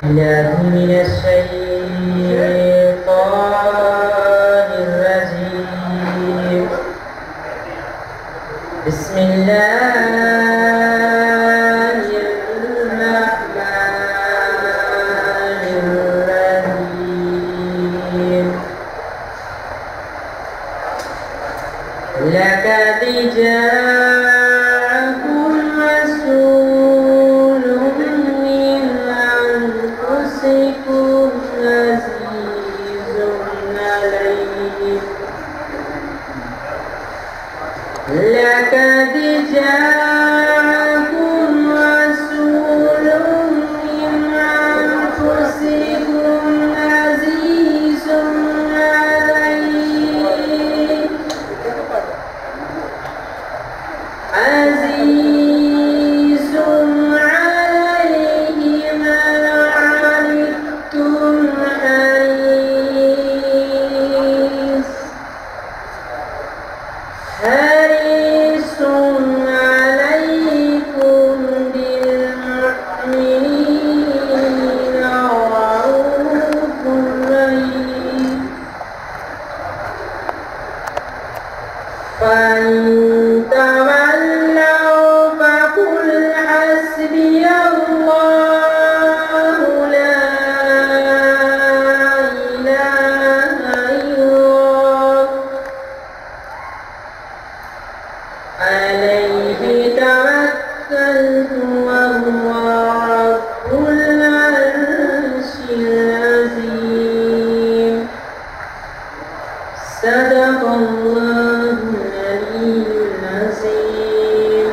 من الشيطان الرجيم بسم الله الرحمن الرحيم لقد جاءكم رسول من أنفسكم عزيز عليه لقد جاءكم رسول من أنفسكم عزيز عليه عزيز عليه ما عنتم حريص عليكم بالمؤمنين رؤوف رحيم فإن تولوا فقل حسبي الله لا إله إلا الله عليه توكلت وهو رب العرش العظيم صدق الله العلي العظيم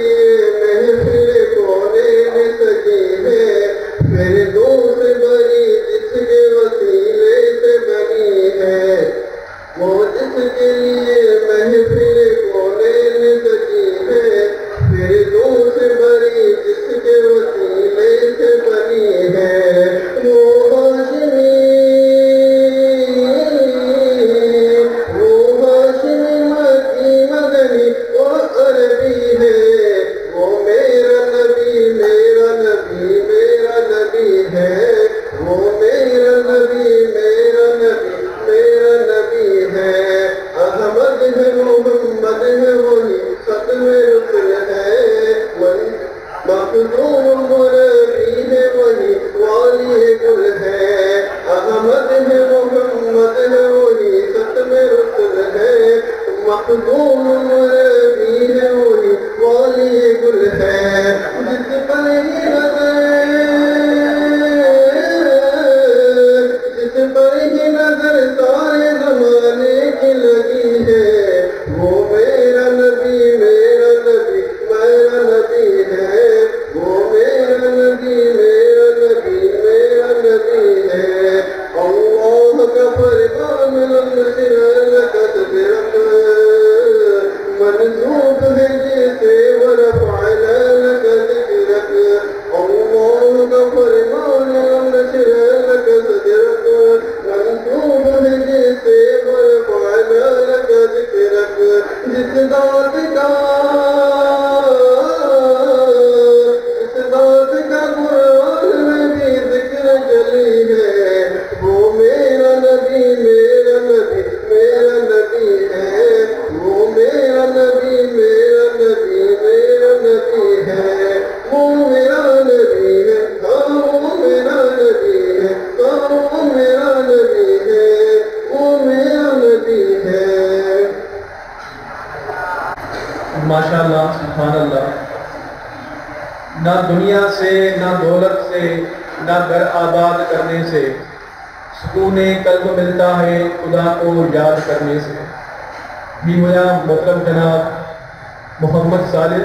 لیے محفل کونین سجی ہے، فردوس بری جس کے وسیلے سے بنی ہے، وہ جس کے لیے محفل کونین سجی ہے، فردوس بری جس کے وسیلے سے بنی ہے، وہ ہاشمی مکی مدنی اور عربی ہے، وہ میرا نبی میرا نبی میرا نبی ہے، وہ میرا نبی میرا نبی میرا نبی ہے، احمد ہے محمد ہے وہی ختم رسل ہے، وہی مخدوم مربی ہے وہی والی گل ہے، احمد ہے محمد ہے وہی ختم رسل ہے، مخدوم مربی ہے وہی والی گل ہے، جس پر ہی نظر سارے زمانے کی لگی ہے، وہ میرا نبی میرا نبی میرا نبی ہے، وہ میرا نبی میرا نبی میرا نبی ہے، اللہ کا فرمان ننصر لک صدرک، منسوب ہے جسے ورفعنا لک ذکرک، اللہ کا فرمان ننصر لک صدرک، منسوب ہے جسے ورفعنا لک ذکرک، جس ذات کا قرآن میں بھی ذکر چلی ہے، وہ میرا نبی میرا نبی میرا نبی ہے، وہ میرا نبی میرا نبی میرا نبی ہے، وہ میرا نبی ہے، ہاں وہ میرا نبی ہے، ہاں وہ میرا نبی ہے، وہ میرا نبی ہے۔ ماشاءاللہ سبحان اللہ، نہ دنیا سے نہ دولت سے نہ گھر آباد کرنے سے سکون قلب ملتا ہے خدا کو یاد کرنے سے۔ بھی ہوا محترم جناب محمد صالح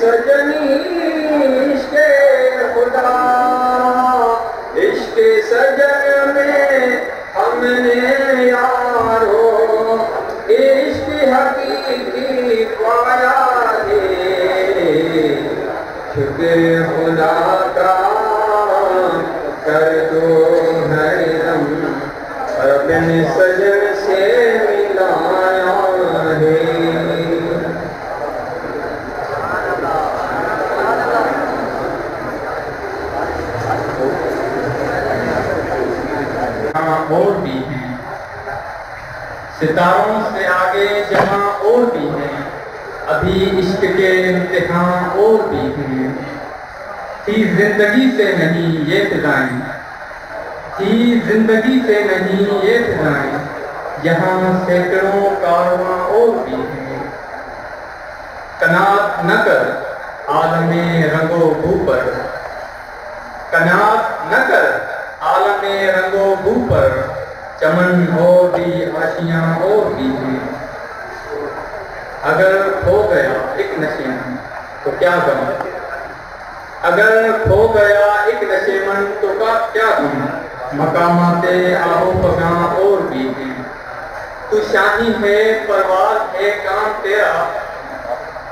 سجنی عشق خدا عشق سجن میں ہم نے یارو عشق حقیقی پایا ہے شکر خدا کا کر دو ہر دم اپنے سجن سے ملایا ہے اور بھی ہیں ستاروں سے آگے جہاں اور بھی ہیں ابھی عشق کے امتحان اور بھی ہیں تھی زندگی سے نہیں یہ فضائیں تھی زندگی سے نہیں یہ فضائیں یہاں سینکڑوں کارواں اور بھی ہیں قناعت نہ کر عالم رنگ و بو پر قناعت نہ کر عالم رنگ و بو پر چمن اور بھی آشیاں اور بھی ہیں اگر کھو گیا ایک نشے من تو کیا غم اگر کھو گیا ایک نشے من تو کیا غم مقامات آہو پگاں اور بھی ہیں تو شاہی ہے پرواز ہے کام تیرا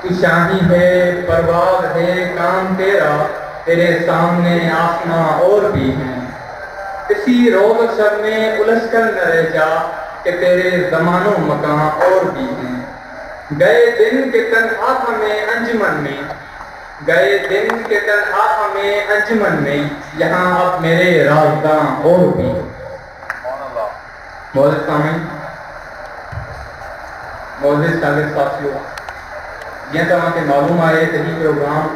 تو شاہی ہے پرواز ہے کام تیرا تیرے سامنے آسماں اور بھی ہیں اسی روز شب میں الجھ کر نہ رہ جا کہ تیرے زمان و مکان اور بھی ہیں گئے دن کے تنہا ہمیں انجمن میں گئے دن کے تنہا ہمیں انجمن میں یہاں اب میرے رازداں اور بھی معزز سامعین معزز شاگرد ساتھیو جیئں تمہاں کے معلوم آئے کہ ہی programme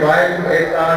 YUSR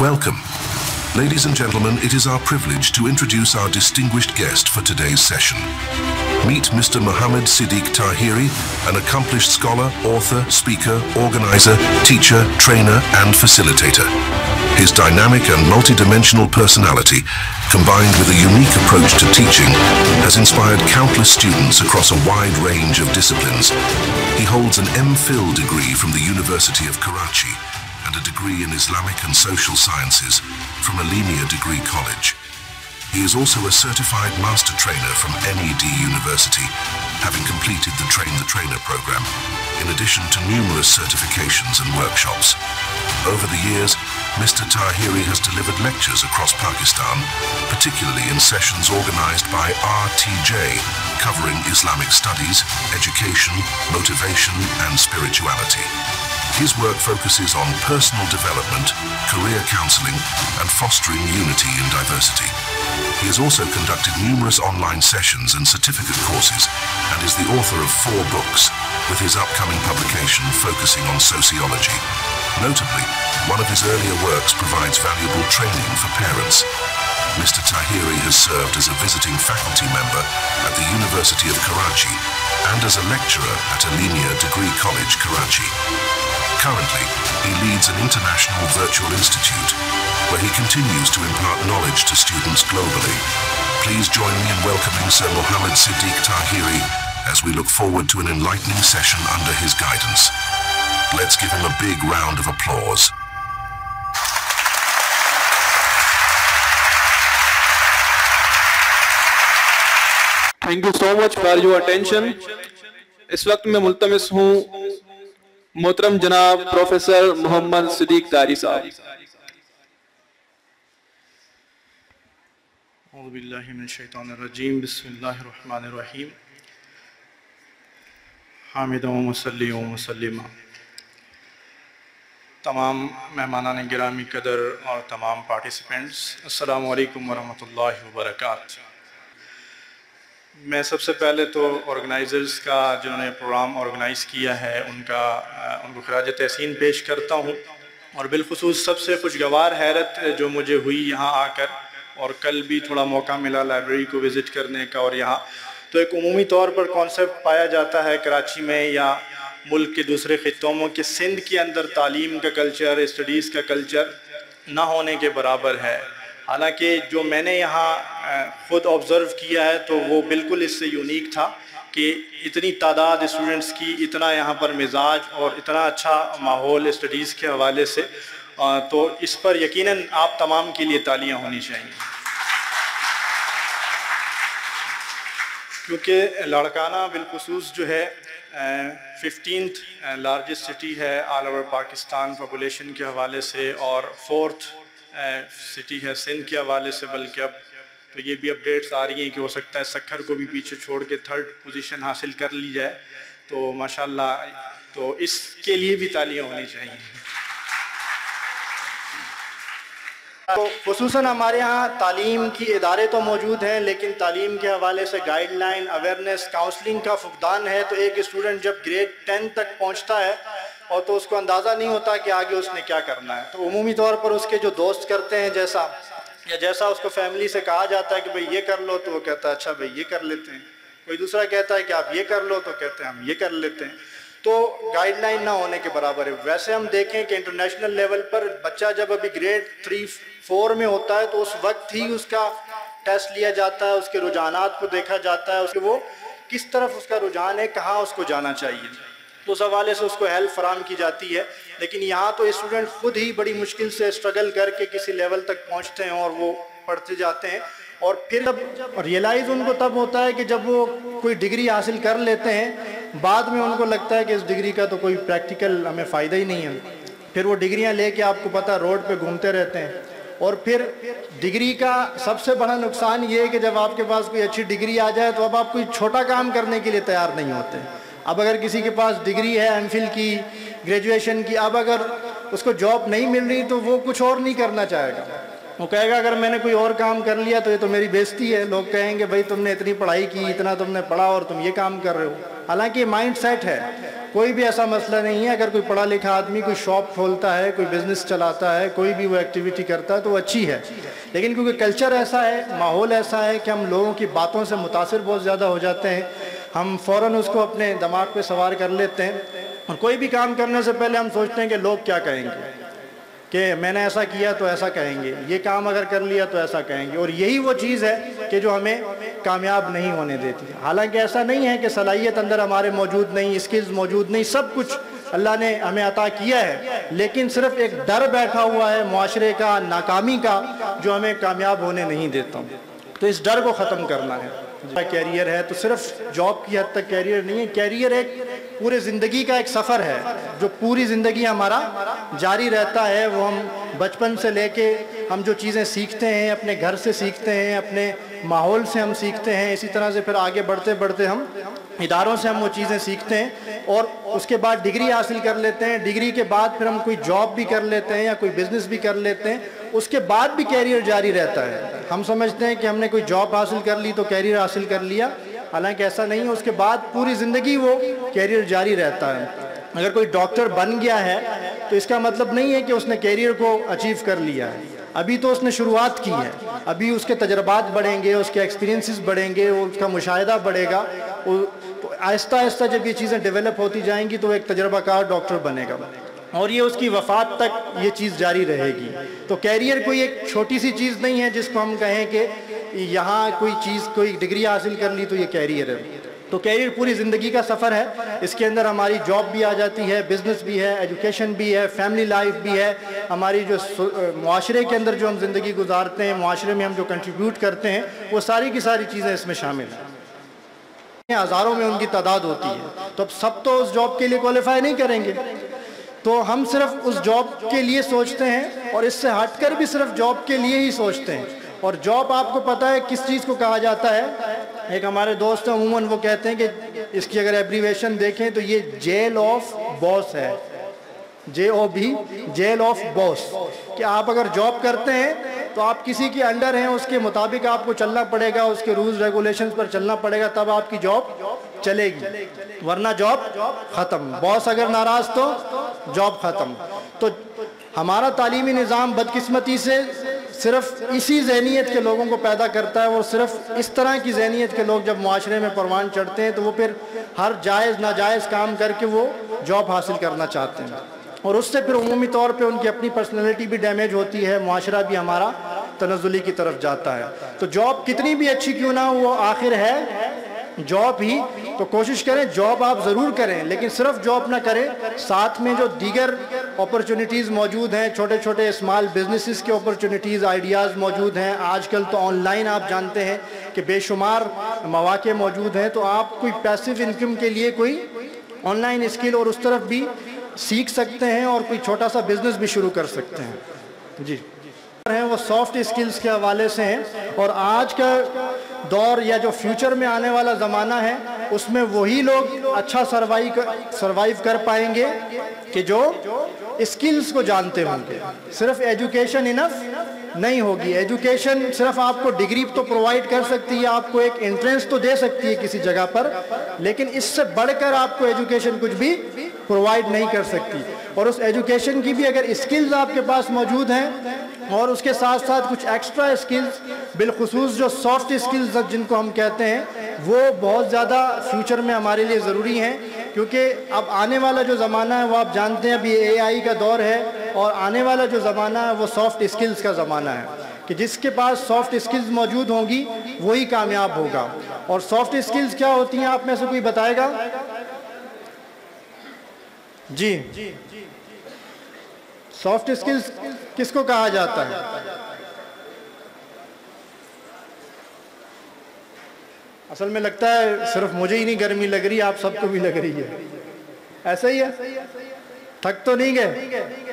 Welcome. Ladies and gentlemen, it is our privilege to introduce our distinguished guest for today's session. Meet Mr. Mohammed Siddique Tahiri, an accomplished scholar, author, speaker, organizer, teacher, trainer, and facilitator. His dynamic and multidimensional personality, combined with a unique approach to teaching, has inspired countless students across a wide range of disciplines. He holds an MPhil degree from the University of Karachi and a degree in Islamic and Social Sciences from Alimia Degree College. He is also a certified master trainer from NED University, having completed the Train the Trainer program, in addition to numerous certifications and workshops. Over the years, Mr. Tahiri has delivered lectures across Pakistan, particularly in sessions organized by RTJ, covering Islamic studies, education, motivation, and spirituality. His work focuses on personal development, career counseling, and fostering unity in diversity. He has also conducted numerous online sessions and certificate courses and is the author of 4 books, with his upcoming publication focusing on sociology. Notably, one of his earlier works provides valuable training for parents. Mr. Tahiri has served as a visiting faculty member at the University of Karachi and as a lecturer at Alimia Degree College, Karachi. Currently, he leads an international virtual institute where he continues to impart knowledge to students globally. Please join me in welcoming Sir Mohammed Siddiq Tahiri as we look forward to an enlightening session under his guidance. Let's give him a big round of applause. Thank you so much for your attention. اس وقت میں ملتمس ہوں محترم جناب professor محمد صدیق طاہری صاحب. اعوذ باللہ من الشیطان الرجیم. بسم اللہ الرحمن الرحیم. حامداً و مصلی و مسلمہ. تمام مہمانان گرامی قدر اور تمام پارٹیسپینٹس، السلام علیکم ورحمۃ اللہ وبرکاتہ. میں سب سے پہلے تو آرگنائزرز کا جنہوں نے پروگرام آرگنائز کیا ہے ان کو خراج تحسین پیش کرتا ہوں، اور بالخصوص سب سے خوشگوار حیرت جو مجھے ہوئی یہاں آ کر، اور کل بھی تھوڑا موقع ملا لائبریری کو وزٹ کرنے کا، اور یہاں تو ایک عمومی طور پر کانسیپٹ پایا جاتا ہے کراچی میں یا ملک کے دوسرے خطوں میں کہ سندھ کے اندر تعلیم کا کلچر، اسٹڈیز کا کلچر نہ ہونے کے برابر ہے. حالانکہ جو میں نے یہاں خود آبزرو کیا ہے تو وہ بالکل اس سے یونیک تھا کہ اتنی تعداد اسٹوڈنٹس کی، اتنا یہاں پر مزاج اور اتنا اچھا ماحول اسٹڈیز کے حوالے سے، تو اس پر یقیناً آپ تمام کے لیے تالیاں ہونی چاہیے. کیونکہ لاڑکانہ بالخصوص جو ہے 15th لارجسٹ سٹی ہے آل اوور پاکستان پاپولیشن کے حوالے سے، اور 4th سٹی ہے سندھ کے حوالے سے. بلکہ اب تو یہ بھی اپڈیٹس آ رہی ہیں کہ ہو سکتا ہے سکھر کو بھی پیچھے چھوڑ کے 3rd پوزیشن حاصل کر لی جائے. تو ماشاءاللہ تو اس کے لیے بھی تالیاں ہونی چاہیے. تو خصوصاً ہمارے ہاں تعلیم کی ادارے تو موجود ہیں، لیکن تعلیم کے حوالے سے گائیڈ لائن، اویئرنیس، کاؤنسلنگ کا فقدان ہے. تو ایک اسٹوڈنٹ جب گریڈ 10 تک پہنچتا ہے اور تو اس کو اندازہ نہیں ہوتا کہ آگے اس نے کیا کرنا ہے. تو عمومی طور پر اس کے جو دوست کرتے ہیں جیسا اس کو فیملی سے کہا جاتا ہے کہ بھئی یہ کر لو، تو وہ کہتا ہے اچھا بھئی یہ کر لیتے ہیں. کوئی دوسرا کہتا ہے کہ آپ یہ کر لو، تو کہتے ہیں ہم یہ کر لیتے ہیں. تو گائیڈ لائن نہ ہونے کے برابر ہے. ویسے ہم دیکھیں کہ انٹرنیشنل لیول پر بچہ جب ابھی گریڈ 3-4 میں ہوتا ہے تو اس وقت ہی اس کا ٹیسٹ لیا جاتا ہے، اس کے رجحانات کو دیکھا جاتا ہے، اس کے وہ کس طرف اس کا رجحان ہے، کہاں اس کو جانا چاہیے. تو اس حوالے سے اس کو ہیلپ فراہم کی جاتی ہے. لیکن یہاں تو اسٹوڈنٹ خود ہی بڑی مشکل سے اسٹرگل کر کے کسی لیول تک پہنچتے ہیں اور وہ پڑھتے جاتے ہیں. اور پھر جب ریئلائز ان کو تب ہوتا ہے کہ جب وہ کوئی ڈگری حاصل کر لیتے ہیں، بعد میں ان کو لگتا ہے کہ اس ڈگری کا تو کوئی پریکٹیکل ہمیں فائدہ ہی نہیں ہے. پھر وہ ڈگریاں لے کے آپ کو پتہ روڈ پہ گھومتے رہتے ہیں. اور پھر ڈگری کا سب سے بڑا نقصان یہ ہے کہ جب آپ کے پاس کوئی اچھی ڈگری آ جائے تو اب آپ کوئی چھوٹا کام کرنے کے لیے تیار نہیں ہوتے. اب اگر کسی کے پاس ڈگری ہے ایم فل کی، گریجویشن کی، اب اگر اس کو جاب نہیں مل رہی تو وہ کچھ اور نہیں کرنا چاہے گا. وہ کہے گا اگر میں نے کوئی اور کام کر لیا تو یہ تو میری بےزتی ہے. لوگ کہیں گے بھائی تم نے اتنی پڑھائی کی، اتنا تم نے پڑھا اور تم یہ کام کر رہے ہو. حالانکہ یہ مائنڈ سیٹ ہے. کوئی بھی ایسا مسئلہ نہیں ہے. اگر کوئی پڑھا لکھا آدمی کوئی شاپ کھولتا ہے، کوئی بزنس چلاتا ہے، کوئی بھی وہ ایکٹیویٹی کرتا ہے تو وہ اچھی ہے. لیکن کیونکہ کلچر ایسا ہے، ماحول ایسا ہے کہ ہم لوگوں کی باتوں سے متاثر بہت زیادہ ہو جاتے ہیں. ہم فوراً اس کو اپنے دماغ پہ سوار کر لیتے ہیں، اور کوئی بھی کام کرنے سے پہلے ہم سوچتے ہیں کہ لوگ کیا کہیں گے، کہ میں نے ایسا کیا تو ایسا کہیں گے، یہ کام اگر کر لیا تو ایسا کہیں گے. اور یہی وہ چیز ہے کہ جو ہمیں کامیاب نہیں ہونے دیتی. حالانکہ ایسا نہیں ہے کہ صلاحیت اندر ہمارے موجود نہیں، اسکلز موجود نہیں، سب کچھ اللہ نے ہمیں عطا کیا ہے. لیکن صرف ایک ڈر بیٹھا ہوا ہے معاشرے کا، ناکامی کا، جو ہمیں کامیاب ہونے نہیں دیتا. تو اس ڈر کو ختم کرنا ہے. کیریئر ہے تو صرف جاب کی حد تک کیریئر نہیں ہے. کیریئر ایک پورے زندگی کا ایک سفر ہے جو پوری زندگی ہمارا جاری رہتا ہے. وہ ہم بچپن سے لے کے ہم جو چیزیں سیکھتے ہیں اپنے گھر سے سیکھتے ہیں، اپنے ماحول سے ہم سیکھتے ہیں. اسی طرح سے پھر آگے بڑھتے بڑھتے ہم اداروں سے ہم وہ چیزیں سیکھتے ہیں، اور اس کے بعد ڈگری حاصل کر لیتے ہیں. ڈگری کے بعد پھر ہم کوئی جاب بھی کر لیتے ہیں یا کوئی بزنس بھی کر لیتے ہیں. اس کے بعد بھی کیریئر جاری رہتا ہے. ہم سمجھتے ہیں کہ ہم نے کوئی جاب حاصل کر لی تو کیریئر حاصل کر لیا، حالانکہ ایسا نہیں ہے. اس کے بعد پوری زندگی وہ کیریئر جاری رہتا ہے. اگر کوئی ڈاکٹر بن گیا ہے تو اس کا مطلب نہیں ہے کہ اس نے کیریئر کو اچیو کر لیا ہے. ابھی تو اس نے شروعات کی ہے, ابھی اس کے تجربات بڑھیں گے, اس کے ایکسپیرینسز بڑھیں گے, اس کا مشاہدہ بڑھے گا. تو آہستہ آہستہ جب یہ چیزیں ڈیولپ ہوتی جائیں گی تو وہ ایک تجربہ کار ڈاکٹر بنے گا, اور یہ اس کی وفات تک یہ چیز جاری رہے گی. تو کیریئر کوئی ایک چھوٹی سی چیز نہیں ہے جس کو ہم کہیں کہ یہاں کوئی ڈگری حاصل کر لی تو یہ کیریئر ہے. تو کیریئر پوری زندگی کا سفر ہے. اس کے اندر ہماری جاب بھی آ جاتی ہے, بزنس بھی ہے, ایجوکیشن بھی ہے, فیملی لائف بھی ہے, ہماری جو معاشرے کے اندر جو ہم زندگی گزارتے ہیں, معاشرے میں ہم جو کنٹریبیوٹ کرتے ہیں, وہ ساری کی ساری چیزیں اس میں شامل ہیں. ہزاروں میں ان کی تعداد ہوتی ہے. تو اب سب تو اس جاب کے لیے کوالیفائی نہیں کریں گے, تو ہم صرف اس جاب کے لیے سوچتے ہیں, اور اس سے ہٹ کر بھی صرف جاب کے لیے ہی سوچتے ہیں. اور جاب آپ کو پتہ ہے کس چیز کو کہا جاتا ہے؟ ایک ہمارے دوست ہیں عموماً وہ کہتے ہیں کہ اس کی اگر ایبریویشن دیکھیں تو یہ جیل آف باس ہے, JOB, جیل آف باس. کہ آپ اگر جاب کرتے ہیں تو آپ کسی کے انڈر ہیں, اس کے مطابق آپ کو چلنا پڑے گا, اس کے رولز ریگولیشنز پر چلنا پڑے گا, تب آپ کی جاب چلے گی, ورنہ جاب ختم. باس اگر ناراض تو جاب ختم. تو ہمارا تعلیمی نظام بدقسمتی سے صرف اسی ذہنیت کے لوگوں کو پیدا کرتا ہے, اور صرف اس طرح کی ذہنیت کے لوگ جب معاشرے میں پروان چڑھتے ہیں تو وہ پھر ہر جائز ناجائز کام کر کے وہ جاب حاصل کرنا چاہتے ہیں, اور اس سے پھر عمومی طور پہ ان کی اپنی پرسنالٹی بھی ڈیمیج ہوتی ہے, معاشرہ بھی ہمارا تنزلی کی طرف جاتا ہے. تو جاب کتنی بھی اچھی کیوں نہ ہو, وہ آخر ہے جاب ہی. تو کوشش کریں جاب آپ ضرور کریں, لیکن صرف جاب نہ کریں, ساتھ میں جو دیگر اپرچونٹیز موجود ہیں, چھوٹے چھوٹے اسمال بزنسز کے اپرچونٹیز, آئیڈیاز موجود ہیں. آج کل تو آن لائن آپ جانتے ہیں کہ بے شمار مواقع موجود ہیں, تو آپ کوئی پیسو انکم کے لیے کوئی آن لائن اسکل اور اس طرف بھی سیکھ سکتے ہیں, اور کوئی چھوٹا سا بزنس بھی شروع کر سکتے ہیں. جی ہیں وہ سافٹ اسکلز کے حوالے سے ہیں, اور آج کا دور یا جو فیوچر میں آنے والا زمانہ ہے اس میں وہی لوگ اچھا سروائیو کر پائیں گے کہ جو اسکلز کو جانتے ہوں گے. صرف ایجوکیشن انف نہیں ہوگی. ایجوکیشن صرف آپ کو ڈگری تو پرووائڈ کر سکتی ہے, آپ کو ایک انٹرنس تو دے سکتی ہے کسی جگہ پر, لیکن اس سے بڑھ کر آپ کو ایجوکیشن کچھ بھی پرووائڈ نہیں کر سکتی. اور اس ایجوکیشن کی بھی اگر اسکلز آپ کے پاس موجود ہیں, اور اس کے ساتھ ساتھ کچھ ایکسٹرا اسکلز, بالخصوص جو سافٹ اسکلز جن کو ہم کہتے ہیں, وہ بہت زیادہ فیوچر میں ہمارے لیے ضروری ہیں. کیونکہ اب آنے والا جو زمانہ ہے وہ آپ جانتے ہیں ابھی AI کا دور ہے, اور آنے والا جو زمانہ ہے وہ سافٹ اسکلز کا زمانہ ہے, کہ جس کے پاس سافٹ اسکلز موجود ہوں گی وہی کامیاب ہوگا. اور سافٹ اسکلز کیا ہوتی ہیں, آپ میں سے کوئی بتائے گا؟ جی, سافٹ اسکلز کس کو کہا جاتا ہے؟ اصل میں لگتا ہے صرف مجھے ہی نہیں گرمی لگ رہی, آپ سب کو بھی لگ رہی ہے. ایسا ہی ہے, تھک تو نہیں گئے؟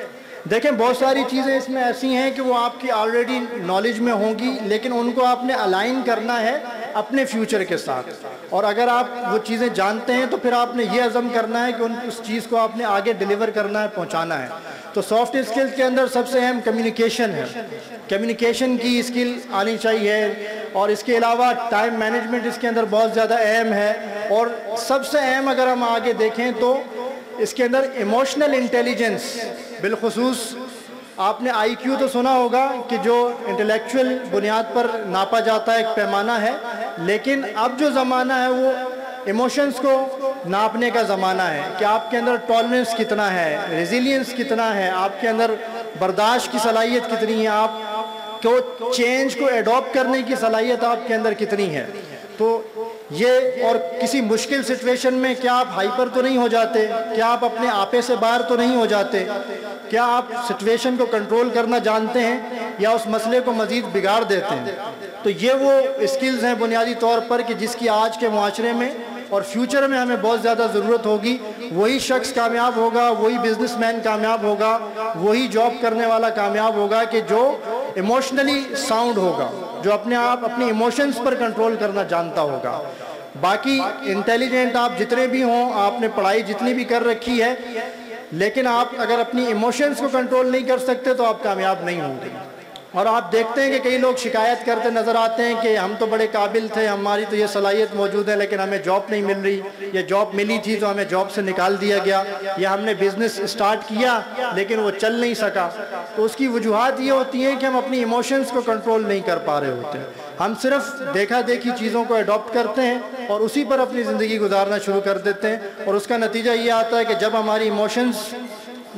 دیکھیں بہت ساری چیزیں اس میں ایسی ہیں کہ وہ آپ کی آلریڈی نالج میں ہوں گی, لیکن ان کو آپ نے الائن کرنا ہے اپنے فیوچر کے ساتھ. اور اگر آپ وہ چیزیں جانتے ہیں تو پھر آپ نے یہ عزم کرنا ہے کہ اس چیز کو آپ نے آگے ڈیلیور کرنا ہے, پہنچانا ہے. تو سافٹ اسکلز کے اندر سب سے اہم کمیونیکیشن ہے. کمیونیکیشن کی اسکل آنی چاہیے, اور اس کے علاوہ ٹائم مینجمنٹ اس کے اندر بہت زیادہ اہم ہے. اور سب سے اہم اگر ہم آگے دیکھیں تو اس کے اندر ایموشنل انٹیلیجنس, بالخصوص آپ نے IQ تو سنا ہوگا کہ جو انٹلیکچوئل بنیاد پر ناپا جاتا ہے, ایک پیمانہ ہے, لیکن اب جو زمانہ ہے وہ ایموشنز کو ناپنے کا زمانہ ہے, کہ آپ کے اندر ٹالرنس کتنا ہے, ریزیلینس کتنا ہے, آپ کے اندر برداشت کی صلاحیت کتنی ہے, آپ کو چینج کو ایڈاپٹ کرنے کی صلاحیت آپ کے اندر کتنی ہے. تو یہ, اور کسی مشکل سچویشن میں کیا آپ ہائپر تو نہیں ہو جاتے, کیا آپ اپنے آپے سے باہر تو نہیں ہو جاتے, کیا آپ سچویشن کو کنٹرول کرنا جانتے ہیں یا اس مسئلے کو مزید بگاڑ دیتے ہیں. تو یہ وہ اسکلز ہیں بنیادی طور پر کہ جس کی آج کے معاشرے میں اور فیوچر میں ہمیں بہت زیادہ ضرورت ہوگی. وہی شخص کامیاب ہوگا, وہی بزنس مین کامیاب ہوگا, وہی جاب کرنے والا کامیاب ہوگا کہ جو ایموشنلی ساؤنڈ ہوگا, جو اپنے آپ اپنی ایموشنز پر کنٹرول کرنا جانتا ہوگا. باقی انٹیلیجنٹ آپ جتنے بھی ہوں, آپ نے پڑھائی جتنی بھی کر رکھی ہے, لیکن آپ اگر اپنی ایموشنز کو کنٹرول نہیں کر سکتے تو آپ کامیاب نہیں ہوں گے. اور آپ دیکھتے ہیں کہ کئی لوگ شکایت کرتے نظر آتے ہیں کہ ہم تو بڑے قابل تھے، ہماری تو یہ صلاحیت موجود ہے، لیکن ہمیں جاب نہیں مل رہی، یا جاب ملی تھی تو ہمیں جاب سے نکال دیا گیا، یا ہم نے بزنس اسٹارٹ کیا لیکن وہ چل نہیں سکا۔ تو اس کی وجوہات یہ ہوتی ہیں کہ ہم اپنی ایموشنز کو کنٹرول نہیں کر پا رہے ہوتے ہیں۔ ہم صرف دیکھا دیکھی چیزوں کو اڈاپٹ کرتے ہیں اور اسی پر اپنی زندگی گزارنا شروع کر دیتے ہیں، اور اس کا نتیجہ یہ آتا ہے کہ جب ہماری ایموشنز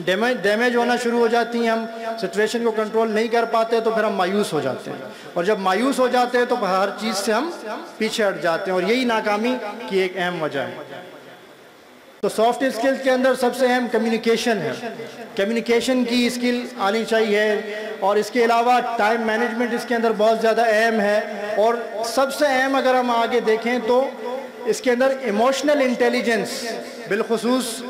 ڈیمیج ہونا شروع ہو جاتی ہیں، ہم سچویشن کو کنٹرول نہیں کر پاتے، تو پھر ہم مایوس ہو جاتے ہیں، اور جب مایوس ہو جاتے ہیں تو ہر چیز سے ہم پیچھے ہٹ جاتے ہیں، اور یہی ناکامی کی ایک اہم وجہ ہے۔ تو سافٹ اسکلز کے اندر سب سے اہم کمیونیکیشن ہے۔ کمیونیکیشن کی اسکل آنی چاہیے، اور اس کے علاوہ ٹائم مینجمنٹ اس کے اندر بہت زیادہ اہم ہے، اور سب سے اہم اگر ہم آگے دیکھیں تو اس کے اندر ایموشنل انٹیلیجنس، بالخصوص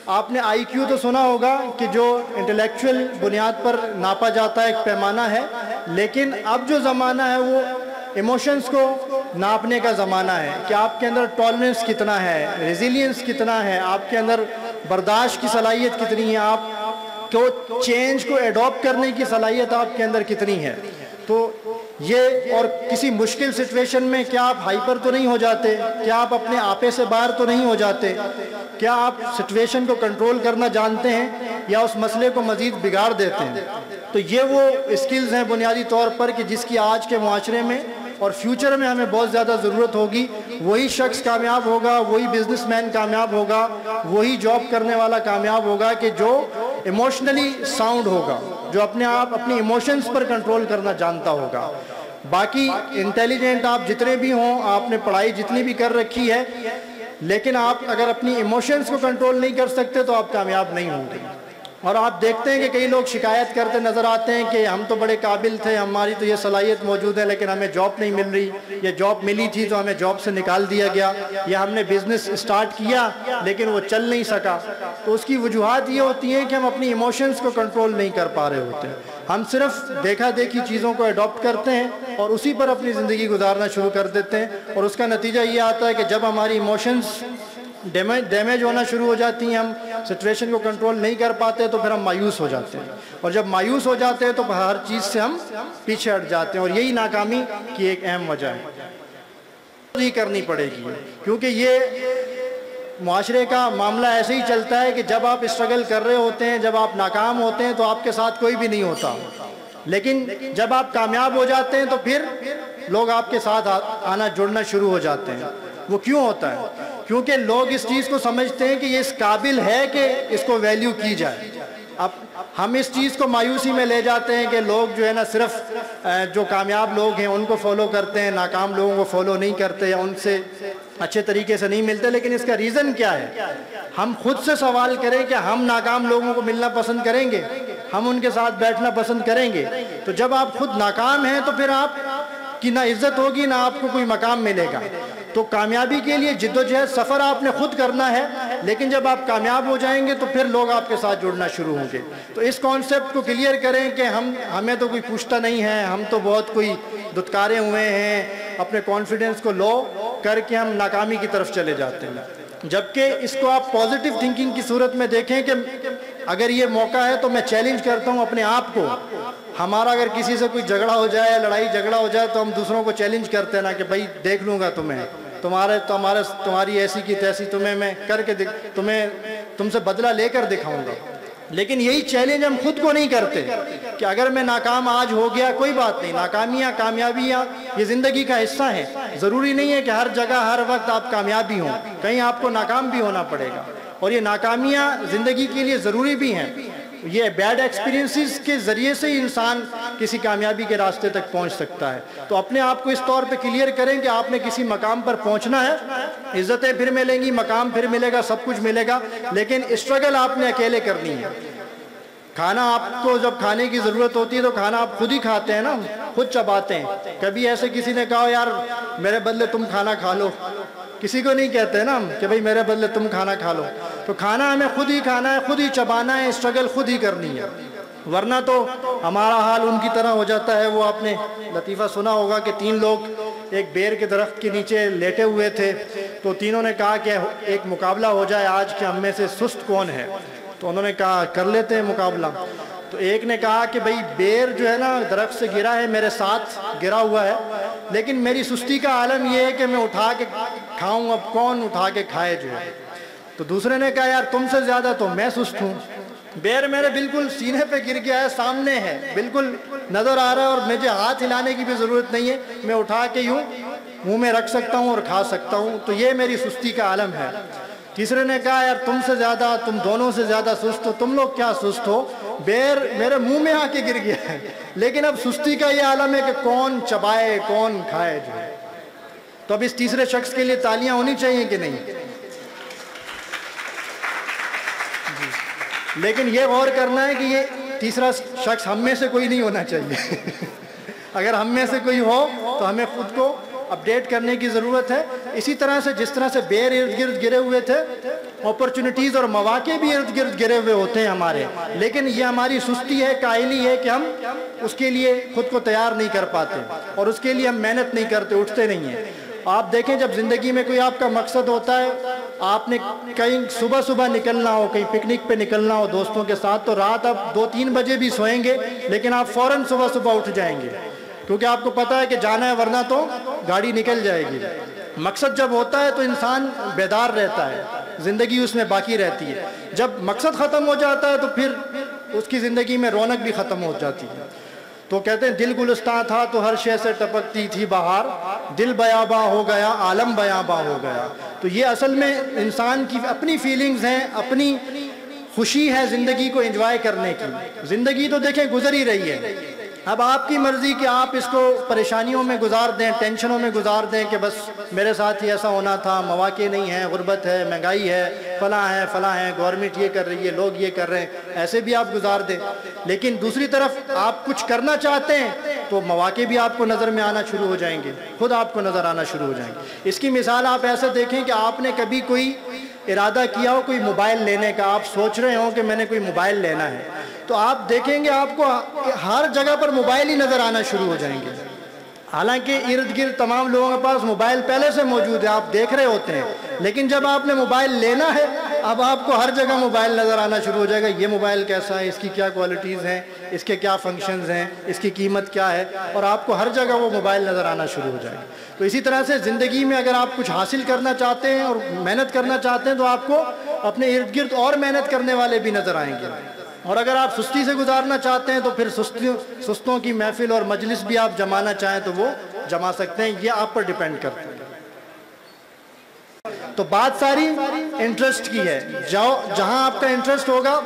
آپ نے آئی کیو تو سنا ہوگا کہ جو انٹلیکچوئل بنیاد پر ناپا جاتا ہے، ایک پیمانہ ہے، لیکن اب جو زمانہ ہے وہ ایموشنز کو ناپنے کا زمانہ ہے کہ آپ کے اندر ٹالرنس کتنا ہے، ریزیلینس کتنا ہے، آپ کے اندر برداشت کی صلاحیت کتنی ہے، آپ کو چینج کو ایڈاپٹ کرنے کی صلاحیت آپ کے اندر کتنی ہے۔ تو یہ، اور کسی مشکل سچویشن میں کیا آپ ہائپر تو نہیں ہو جاتے، کیا آپ اپنے آپے سے باہر تو نہیں ہو جاتے، کیا آپ سچویشن کو کنٹرول کرنا جانتے ہیں یا اس مسئلے کو مزید بگاڑ دیتے ہیں۔ تو یہ وہ اسکلز ہیں بنیادی طور پر کہ جس کی آج کے معاشرے میں اور فیوچر میں ہمیں بہت زیادہ ضرورت ہوگی۔ وہی شخص کامیاب ہوگا، وہی بزنس مین کامیاب ہوگا، وہی جاب کرنے والا کامیاب ہوگا کہ جو ایموشنلی ساؤنڈ ہوگا، جو اپنے آپ اپنی ایموشنز پر کنٹرول کرنا جانتا ہوگا۔ باقی انٹیلیجنٹ آپ جتنے بھی ہوں، آپ نے پڑھائی جتنی بھی کر رکھی ہے، لیکن آپ اگر اپنی ایموشنز کو کنٹرول نہیں کر سکتے تو آپ کامیاب نہیں ہوں گے۔ اور آپ دیکھتے ہیں کہ کئی لوگ شکایت کرتے نظر آتے ہیں کہ ہم تو بڑے قابل تھے، ہماری تو یہ صلاحیت موجود ہے، لیکن ہمیں جاب نہیں مل رہی، یا جاب ملی تھی تو ہمیں جاب سے نکال دیا گیا، یا ہم نے بزنس اسٹارٹ کیا لیکن وہ چل نہیں سکا۔ تو اس کی وجوہات یہ ہوتی ہیں کہ ہم اپنی ایموشنز کو کنٹرول نہیں کر پا رہے ہوتے ہیں۔ ہم صرف دیکھا دیکھی چیزوں کو اڈاپٹ کرتے ہیں اور اسی پر اپنی زندگی گزارنا شروع کر دیتے ہیں، اور اس کا نتیجہ یہ آتا ہے کہ جب ہماری ایموشنز ڈیمیج ہونا شروع ہو جاتی ہیں، ہم سچویشن کو کنٹرول نہیں کر پاتے، تو پھر ہم مایوس ہو جاتے ہیں، اور جب مایوس ہو جاتے ہیں تو ہر چیز سے ہم پیچھے ہٹ جاتے ہیں، اور یہی ناکامی کی ایک اہم وجہ ہے۔ یہ کرنی پڑے گی کیونکہ یہ معاشرے کا معاملہ ایسے ہی چلتا ہے کہ جب آپ اسٹرگل کر رہے ہوتے ہیں، جب آپ ناکام ہوتے ہیں تو آپ کے ساتھ کوئی بھی نہیں ہوتا، لیکن جب آپ کامیاب ہو جاتے ہیں تو پھر لوگ آپ کے ساتھ آنا جڑنا شروع ہو جاتے ہیں۔ وہ کیوں ہوتا ہے؟ کیونکہ لوگ اس چیز کو سمجھتے ہیں کہ یہ اس قابل ہے کہ اس کو ویلیو کی جائے۔ اب ہم اس چیز کو مایوسی میں لے جاتے ہیں کہ لوگ جو ہے نا صرف جو کامیاب لوگ ہیں ان کو فالو کرتے ہیں، ناکام لوگوں کو فالو نہیں کرتے یا ان سے اچھے طریقے سے نہیں ملتے۔ لیکن اس کا ریزن کیا ہے؟ ہم خود سے سوال کریں کہ ہم ناکام لوگوں کو ملنا پسند کریں گے، ہم ان کے ساتھ بیٹھنا پسند کریں گے؟ تو جب آپ خود ناکام ہیں تو پھر آپ کی نہ عزت ہوگی، نہ آپ کو کوئی مقام ملے گا۔ تو کامیابی کے لیے جد و جہد سفر آپ نے خود کرنا ہے، لیکن جب آپ کامیاب ہو جائیں گے تو پھر لوگ آپ کے ساتھ جڑنا شروع ہوں گے۔ تو اس کانسیپٹ کو کلیئر کریں کہ ہمیں تو کوئی پوچھتا نہیں ہے، ہم تو بہت کوئی دھتکارے ہوئے ہیں، اپنے کانفیڈنس کو لو کر کے ہم ناکامی کی طرف چلے جاتے ہیں۔ جبکہ اس کو آپ پازیٹیو تھنکنگ کی صورت میں دیکھیں کہ اگر یہ موقع ہے تو میں چیلنج کرتا ہوں اپنے آپ کو۔ ہمارا اگر کسی سے کوئی جھگڑا ہو جائے، لڑائی جھگڑا ہو جائے، تو ہم دوسروں کو چیلنج کرتے ہیں نا کہ بھائی دیکھ لوں گا تمہیں، تمہاری ایسی کی تیسی تمہیں میں کر کے تم سے بدلہ لے کر دکھاؤں گا۔ لیکن یہی چیلنج ہم خود کو نہیں کرتے کہ اگر میں ناکام آج ہو گیا کوئی بات نہیں، ناکامیاں کامیابیاں یہ زندگی کا حصہ ہیں۔ ضروری نہیں ہے کہ ہر جگہ ہر وقت آپ کامیابی ہوں، کہیں آپ کو ناکام بھی ہونا پڑے گا، اور یہ ناکامیاں زندگی کے لیے ضروری بھی ہیں۔ یہ بیڈ ایکسپیرینسز کے ذریعے سے ہی انسان کسی کامیابی کے راستے تک پہنچ سکتا ہے۔ تو اپنے آپ کو اس طور پہ کلیئر کریں کہ آپ نے کسی مقام پر پہنچنا ہے، عزتیں پھر ملیں گی، مقام پھر ملے گا، سب کچھ ملے گا، لیکن اسٹرگل آپ نے اکیلے کرنی ہے۔ کھانا آپ کو جب کھانے کی ضرورت ہوتی ہے تو کھانا آپ خود ہی کھاتے ہیں نا، خود چباتے ہیں۔ کبھی ایسے کسی نے کہا یار میرے بدلے تم کھانا کھا لو، کسی کو نہیں کہتے نا کہ بھئی میرے بدلے تم کھانا کھا لو۔ تو کھانا ہمیں خود ہی کھانا ہے، خود ہی چبانا ہے، اسٹرگل خود ہی کرنی ہے، ورنہ تو ہمارا حال ان کی طرح ہو جاتا ہے۔ وہ آپ نے لطیفہ سنا ہوگا کہ 3 لوگ ایک بیر کے درخت کے نیچے لیٹے ہوئے تھے، تو تینوں نے کہا کہ ایک مقابلہ ہو جائے آج کہ ہم میں سے سست کون ہے۔ تو انہوں نے کہا کر لیتے ہیں مقابلہ۔ تو ایک نے کہا کہ بھئی بیر جو ہے نا درخت سے گرا ہے، میرے ساتھ گرا ہوا ہے، لیکن میری سستی کا عالم یہ ہے کہ میں اٹھا کے کھاؤں، اب کون اٹھا کے کھائے جو ہے۔ تو دوسرے نے کہا یار تم سے زیادہ تو میں سست ہوں، بیر میرے بالکل سینے پہ گر گیا ہے، سامنے ہے، بالکل نظر آ رہا ہے، اور مجھے ہاتھ ہلانے کی بھی ضرورت نہیں ہے، میں اٹھا کے یوں منہ میں رکھ سکتا ہوں اور کھا سکتا ہوں، تو یہ میری سستی کا عالم ہے۔ تیسرے نے کہا یار تم سے زیادہ، تم دونوں سے زیادہ سست ہو، تم لوگ کیا سست ہو، بیر میرے منہ میں آ کے گر گیا ہے، لیکن اب سستی کا یہ عالم ہے کہ کون چبائے کون کھائے جو ہے۔ تو اب اس تیسرے شخص کے لیے تالیاں ہونی چاہیے کہ نہیں؟ لیکن یہ غور کرنا ہے کہ یہ تیسرا شخص ہم میں سے کوئی نہیں ہونا چاہیے۔ اگر ہم میں سے کوئی ہو تو ہمیں خود کو اپڈیٹ کرنے کی ضرورت ہے۔ اسی طرح سے جس طرح سے بیر ارد گرد گرے ہوئے تھے، اپرچونٹیز اور مواقع بھی ارد گرد گرے ہوئے ہوتے ہیں ہمارے، لیکن یہ ہماری سستی ہے، کائلی ہے کہ ہم اس کے لیے خود کو تیار نہیں کر پاتے اور اس کے لیے ہم محنت نہیں کرتے، اٹھتے نہیں ہیں۔ آپ دیکھیں جب زندگی میں کوئی آپ کا مقصد ہوتا ہے، آپ نے کہیں صبح نکلنا ہو، کہیں پکنک پہ نکلنا ہو دوستوں کے ساتھ، تو رات آپ 2-3 بجے بھی سوئیں گے، لیکن آپ فوراً صبح اٹھ جائیں گے، کیونکہ آپ کو پتا ہے کہ جانا ہے ورنہ تو گاڑی نکل جائے گی۔ مقصد جب ہوتا ہے تو انسان بیدار رہتا ہے، زندگی اس میں باقی رہتی ہے۔ جب مقصد ختم ہو جاتا ہے تو پھر اس کی زندگی میں رونق بھی ختم ہو جاتی ہے۔ تو کہتے ہیں دل گلستان تھا تو ہر شے سے ٹپکتی تھی بہار، دل بیاباں ہو گیا عالم بیاباں ہو گیا۔ تو یہ اصل میں انسان کی اپنی فیلنگز ہیں، اپنی خوشی ہے زندگی کو انجوائے کرنے کی۔ زندگی تو دیکھیں گزر ہی رہی ہے، اب آپ کی مرضی کہ آپ اس کو پریشانیوں میں گزار دیں، ٹینشنوں میں گزار دیں کہ بس میرے ساتھ ہی ایسا ہونا تھا، مواقع نہیں ہیں، غربت ہے، مہنگائی ہے، فلاں ہے، گورنمنٹ یہ کر رہی ہے، لوگ یہ کر رہے ہیں، ایسے بھی آپ گزار دیں۔ لیکن دوسری طرف آپ کچھ کرنا چاہتے ہیں تو مواقع بھی آپ کو نظر میں آنا شروع ہو جائیں گے، خود آپ کو نظر آنا شروع ہو جائیں گے۔ اس کی مثال آپ ایسے دیکھیں کہ آپ نے کبھی کوئی ارادہ کیا ہو کوئی موبائل لینے کا، آپ سوچ رہے ہوں کہ میں نے کوئی موبائل لینا ہے، تو آپ دیکھیں گے آپ کو ہر جگہ پر موبائل ہی نظر آنا شروع ہو جائیں گے۔ حالانکہ ارد گرد تمام لوگوں کے پاس موبائل پہلے سے موجود ہے، آپ دیکھ رہے ہوتے ہیں، لیکن جب آپ نے موبائل لینا ہے اب آپ کو ہر جگہ موبائل نظر آنا شروع ہو جائے گا، یہ موبائل کیسا ہے، اس کی کیا کوالٹیز ہیں، اس کے کیا فنکشنز ہیں، اس کی قیمت کیا ہے، اور آپ کو ہر جگہ وہ موبائل نظر آنا شروع ہو جائے گا۔ تو اسی طرح سے زندگی میں اگر آپ کچھ حاصل کرنا چاہتے ہیں اور محنت کرنا چاہتے ہیں تو آپ کو اپنے ارد گرد اور محنت کرنے والے بھی نظر آئیں گے، اور اگر آپ سستی سے گزارنا چاہتے ہیں تو پھر سستوں کی محفل اور مجلس بھی آپ جمانا چاہیں تو وہ جما سکتے ہیں، یہ آپ پر ڈیپینڈ کرتا ہے۔ تو بات ساری انٹرسٹ کی ہے، جہاں آپ کا انٹرسٹ ہوگا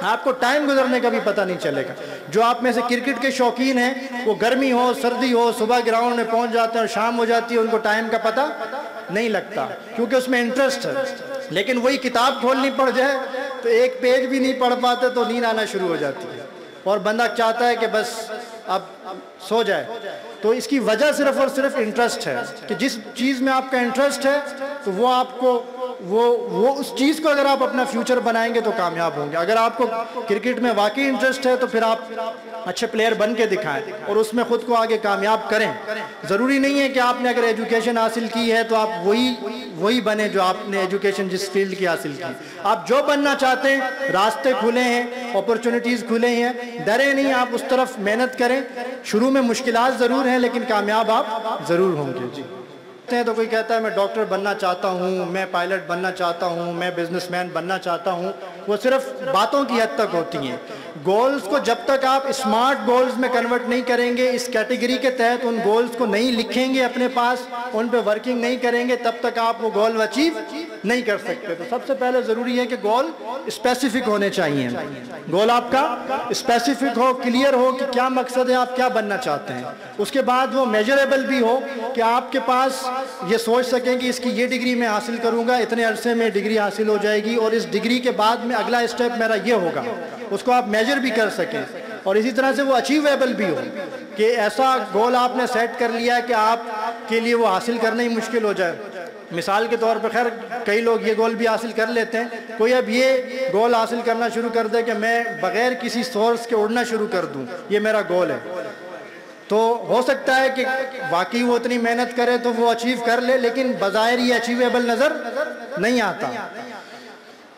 آپ کو ٹائم گزرنے کا بھی پتہ نہیں چلے گا۔ جو آپ میں سے کرکٹ کے شوقین ہیں وہ گرمی ہو سردی ہو صبح گراؤنڈ میں پہنچ جاتے ہیں اور شام ہو جاتی ہے ان کو ٹائم کا پتہ نہیں لگتا، کیونکہ اس میں انٹرسٹ ہے۔ لیکن وہی کتاب کھولنی پڑ جائے تو ایک پیج بھی نہیں پڑھ پاتے تو نیند آنا شروع ہو جاتی ہے، اور بندہ چاہتا ہے کہ بس اب سو جائے۔ تو اس کی وجہ صرف اور صرف انٹرسٹ ہے، کہ جس چیز میں آپ کا انٹرسٹ ہے تو وہ آپ کو وہ اس چیز کو اگر آپ اپنا فیوچر بنائیں گے تو کامیاب ہوں گے۔ اگر آپ کو کرکٹ میں واقعی انٹرسٹ ہے تو پھر آپ اچھے پلیئر بن کے دکھائیں اور اس میں خود کو آگے کامیاب کریں۔ ضروری نہیں ہے کہ آپ نے اگر ایجوکیشن حاصل کی ہے تو آپ وہی بنیں جو آپ نے ایجوکیشن جس فیلڈ کی حاصل کی۔ آپ جو بننا چاہتے ہیں راستے کھلے ہیں، اپرچونٹیز کھلے ہیں، ڈرے نہیں، آپ اس طرف محنت کریں۔ شروع میں مشکلات ضرور ہیں لیکن کامیاب آپ ضرور ہوں گے۔ جی تو کوئی کہتا ہے میں ڈاکٹر بننا چاہتا ہوں، میں پائلٹ بننا چاہتا ہوں، میں بزنس مین بننا چاہتا ہوں، وہ صرف باتوں کی حد تک ہوتی ہیں۔ گولز کو جب تک آپ اسمارٹ گولز میں کنورٹ نہیں کریں گے، اس کیٹیگری کے تحت ان گولز کو نہیں لکھیں گے اپنے پاس، ان پہ ورکنگ نہیں کریں گے، تب تک آپ وہ گول اچیو نہیں کر سکتے۔ تو سب سے پہلے ضروری ہے کہ گول اسپیسیفک ہونے چاہیے، گول آپ کا اسپیسیفک ہو، کلیئر ہو کہ کیا مقصد ہے، آپ کیا بننا چاہتے ہیں۔ اس کے بعد وہ میجریبل بھی ہو کہ آپ کے پاس یہ سوچ سکیں کہ اس کی یہ ڈگری میں حاصل کروں گا، اتنے عرصے میں ڈگری حاصل ہو جائے گی، اور اس ڈگری کے بعد میں اگلا اسٹیپ میرا یہ ہوگا، اس کو آپ میجر بھی کر سکیں۔ اور اسی طرح سے وہ اچیویبل بھی ہو کہ ایسا گول آپ نے سیٹ کر لیا ہے کہ آپ کے لیے وہ حاصل کرنا ہی مشکل ہو جائے۔ مثال کے طور پر خیر کئی لوگ یہ گول بھی حاصل کر لیتے ہیں، کوئی اب یہ گول حاصل کرنا شروع کر دے کہ میں بغیر کسی سورس کے اڑنا شروع کر دوں، یہ میرا گول ہے، تو ہو سکتا ہے کہ واقعی وہ اتنی محنت کرے تو وہ اچیو کر لے، لیکن بظاہر یہ اچیویبل نظر نہیں آتا۔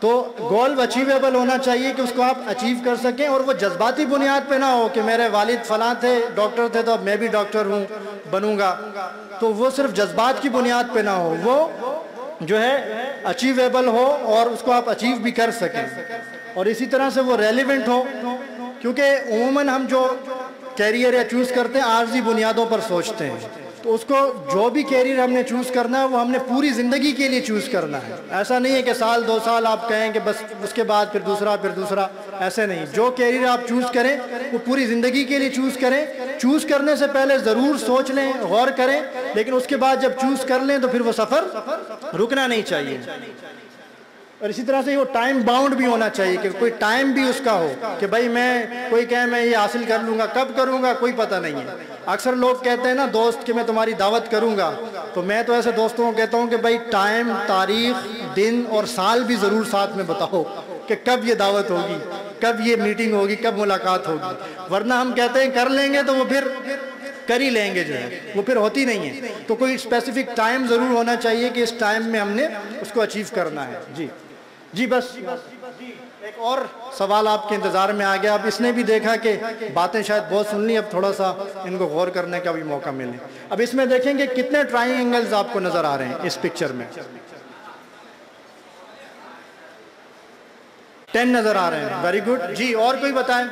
تو گول اچیویبل ہونا چاہیے کہ اس کو آپ اچیو کر سکیں، اور وہ جذباتی بنیاد پہ نہ ہو کہ میرے والد فلاں تھے ڈاکٹر تھے تو اب میں بھی ڈاکٹر بنوں گا، تو وہ صرف جذبات کی بنیاد پہ نہ ہو، وہ جو ہے اچیویبل ہو اور اس کو آپ اچیو بھی کر سکیں، اور اسی طرح سے وہ ریلیونٹ ہو، کیونکہ عموماً ہم جو کیریئر یا چوز کرتے ہیں عارضی بنیادوں پر سوچتے ہیں، تو اس کو جو بھی کیریئر ہم نے چوز کرنا ہے وہ ہم نے پوری زندگی کے لیے چوز کرنا ہے، ایسا نہیں ہے کہ سال 2 سال آپ کہیں کہ بس اس کے بعد پھر دوسرا، ایسے نہیں، جو کیریئر آپ چوز کریں وہ پوری زندگی کے لیے چوز کریں، چوز کرنے سے پہلے ضرور سوچ لیں، غور کریں، لیکن اس کے بعد جب چوز کر لیں تو پھر وہ سفر رکنا نہیں چاہیے، اور اسی طرح سے وہ ٹائم باؤنڈ بھی ہونا چاہیے کہ کوئی ٹائم بھی اس کا ہو کہ بھائی کوئی کہے میں یہ حاصل کر لوں گا، کب کروں گا کوئی پتہ نہیں ہے۔ اکثر لوگ کہتے ہیں نا دوست کہ میں تمہاری دعوت کروں گا، تو میں تو ایسے دوستوں کو کہتا ہوں کہ بھائی ٹائم، تاریخ، دن اور سال بھی ضرور ساتھ میں بتاؤ کہ کب یہ دعوت ہوگی، کب یہ میٹنگ ہوگی، کب ملاقات ہوگی، ورنہ ہم کہتے ہیں کر لیں گے تو وہ پھر کر ہی لیں گے، جو ہے وہ پھر ہوتی نہیں ہے، تو کوئی اسپیسیفک ٹائم ضرور ہونا چاہیے کہ اس ٹائم میں ہم نے اس کو اچیو کرنا ہے۔ جی بس ایک اور سوال آپ کے انتظار میں آ گیا، اب اس نے بھی دیکھا کہ باتیں شاید بہت سن لی، اب تھوڑا سا ان کو غور کرنے کا بھی موقع ملے۔ اب اس میں دیکھیں کہ کتنے ٹرائنگلز آپ کو نظر آ رہے ہیں اس پکچر میں، 10 نظر آ رہے ہیں، ویری گڈ۔ جی اور کوئی بتائیں؟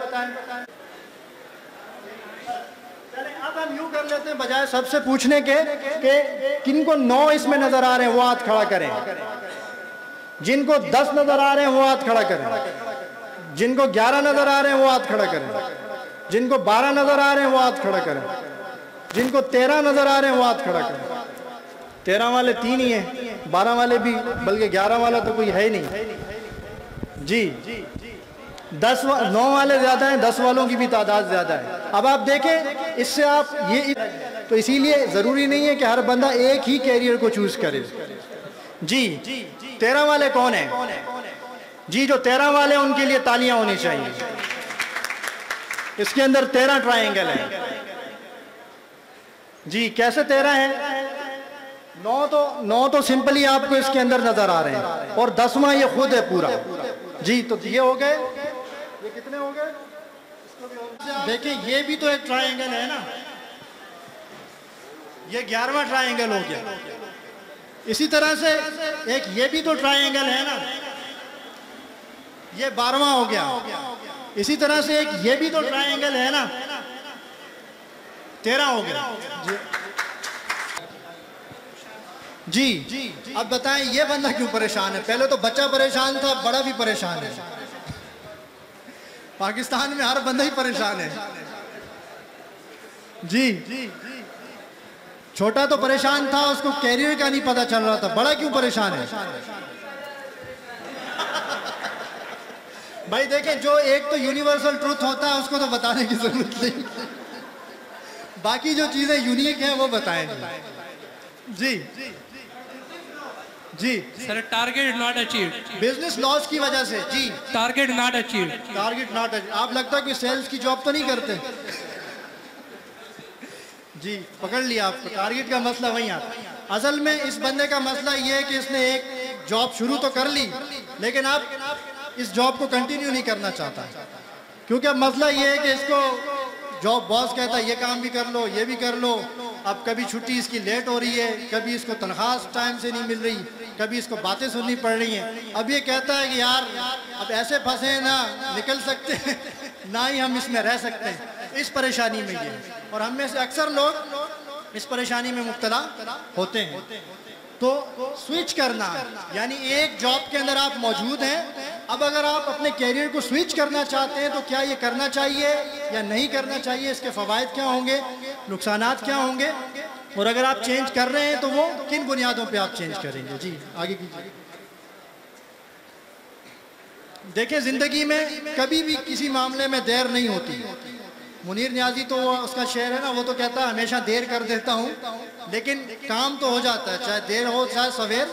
اب ہم یوں کر لیتے ہیں، بجائے سب سے پوچھنے کے کہ کن کو 9 اس میں نظر آ رہے ہیں وہ ہاتھ کھڑا کریں، جن کو 10 نظر آ رہے ہیں وہ ہاتھ کھڑا کریں، جن کو 11 نظر آ رہے ہیں وہ ہاتھ کھڑا کریں، جن کو 12 نظر آ رہے ہیں وہ ہاتھ کھڑا کریں، جن کو 13 نظر آ رہے ہیں وہ ہاتھ کھڑا کریں۔ 13 والے 3 ہی ہیں، 12 والے بھی، بلکہ 11 والا تو کوئی ہے ہی نہیں۔ جی 9 والے زیادہ ہیں، 10 والوں کی بھی تعداد زیادہ ہے۔ اب آپ دیکھیں اس سے آپ یہ، تو اسی لیے ضروری نہیں ہے کہ ہر بندہ ایک ہی کیریئر کو چوز کرے۔ جی 13 والے کون ہیں؟ جی جو 13 والے ان کے لیے تالیاں ہونی چاہیے، اس کے اندر 13 ٹرائنگل ہیں۔ جی کیسے 13 ہیں؟ 9 تو سمپلی آپ کو اس کے اندر نظر آ رہے ہیں، اور 10واں یہ خود ہے پورا۔ جی تو یہ ہو گئے، یہ کتنے ہو گئے؟ دیکھیں یہ بھی تو ایک ٹرائنگل ہے نا، یہ 11واں ٹرائنگل ہو گیا۔ اسی طرح سے ایک یہ بھی تو ٹرائنگل ہے نا، یہ 12واں ہو گیا۔ اسی طرح سے ایک یہ بھی تو ٹرائنگل ہے نا، 13 ہو گیا۔ جی اب بتائیں یہ بندہ کیوں پریشان ہے؟ پہلے تو بچہ پریشان تھا، بڑا بھی پریشان ہے۔ پاکستان میں ہر بندہ ہی پریشان ہے۔ جی چھوٹا تو پریشان تھا، اس کو کیریئر کا نہیں پتا چل رہا تھا، بڑا کیوں پریشان ہے؟ بھائی دیکھیں جو ایک تو یونیورسل ٹروتھ ہوتا ہے اس کو تو بتانے کی ضرورت نہیں، باقی جو چیزیں یونیک ہیں وہ بتائیں۔ جی sir target not achieved, business loss کی وجہ سے۔ جی target not achieved, target not achieved. آپ لگتا ہے کہ سیلز کی جاب تو نہیں کرتے؟ جی پکڑ لیا آپ کو، ٹارگیٹ کا مسئلہ وہیں آتا ہے۔ اصل میں اس بندے کا مسئلہ یہ ہے کہ اس نے ایک جاب شروع تو کر لی، لیکن اب اس جاب کو کنٹینیو نہیں کرنا چاہتا، کیونکہ اب مسئلہ یہ ہے کہ اس کو جاب باس کہتا ہے یہ کام بھی کر لو، یہ بھی کر لو، اب کبھی چھٹی اس کی لیٹ ہو رہی ہے، کبھی اس کو تنخواہ ٹائم سے نہیں مل رہی، کبھی اس کو باتیں سننی پڑ رہی ہیں۔ اب یہ کہتا ہے کہ یار اب ایسے پھنسے ہیں نہ نکل سکتے ہیں نہ ہی ہم اس میں رہ سکتے ہیں، اس پریشانی میں یہ ہے، اور ہم میں سے اکثر لوگ اس پریشانی میں مبتلا ہوتے ہیں۔ تو سوئچ کرنا، یعنی ایک جاب کے اندر آپ موجود ہیں، اب اگر آپ اپنے کیریئر کو سوئچ کرنا چاہتے ہیں تو کیا یہ کرنا چاہیے یا نہیں کرنا چاہیے، اس کے فوائد کیا ہوں گے، نقصانات کیا ہوں گے، اور اگر آپ چینج کر رہے ہیں تو وہ کن بنیادوں پہ آپ چینج کریں گے۔ جی آگے کیجیے۔ دیکھیں زندگی میں کبھی بھی کسی معاملے میں دیر نہیں ہوتی۔ منیر نیازی تو اس کا شعر ہے نا، وہ تو کہتا ہے ہمیشہ دیر کر دیتا ہوں لیکن کام تو ہو جاتا ہے، چاہے دیر ہو چاہے سویر،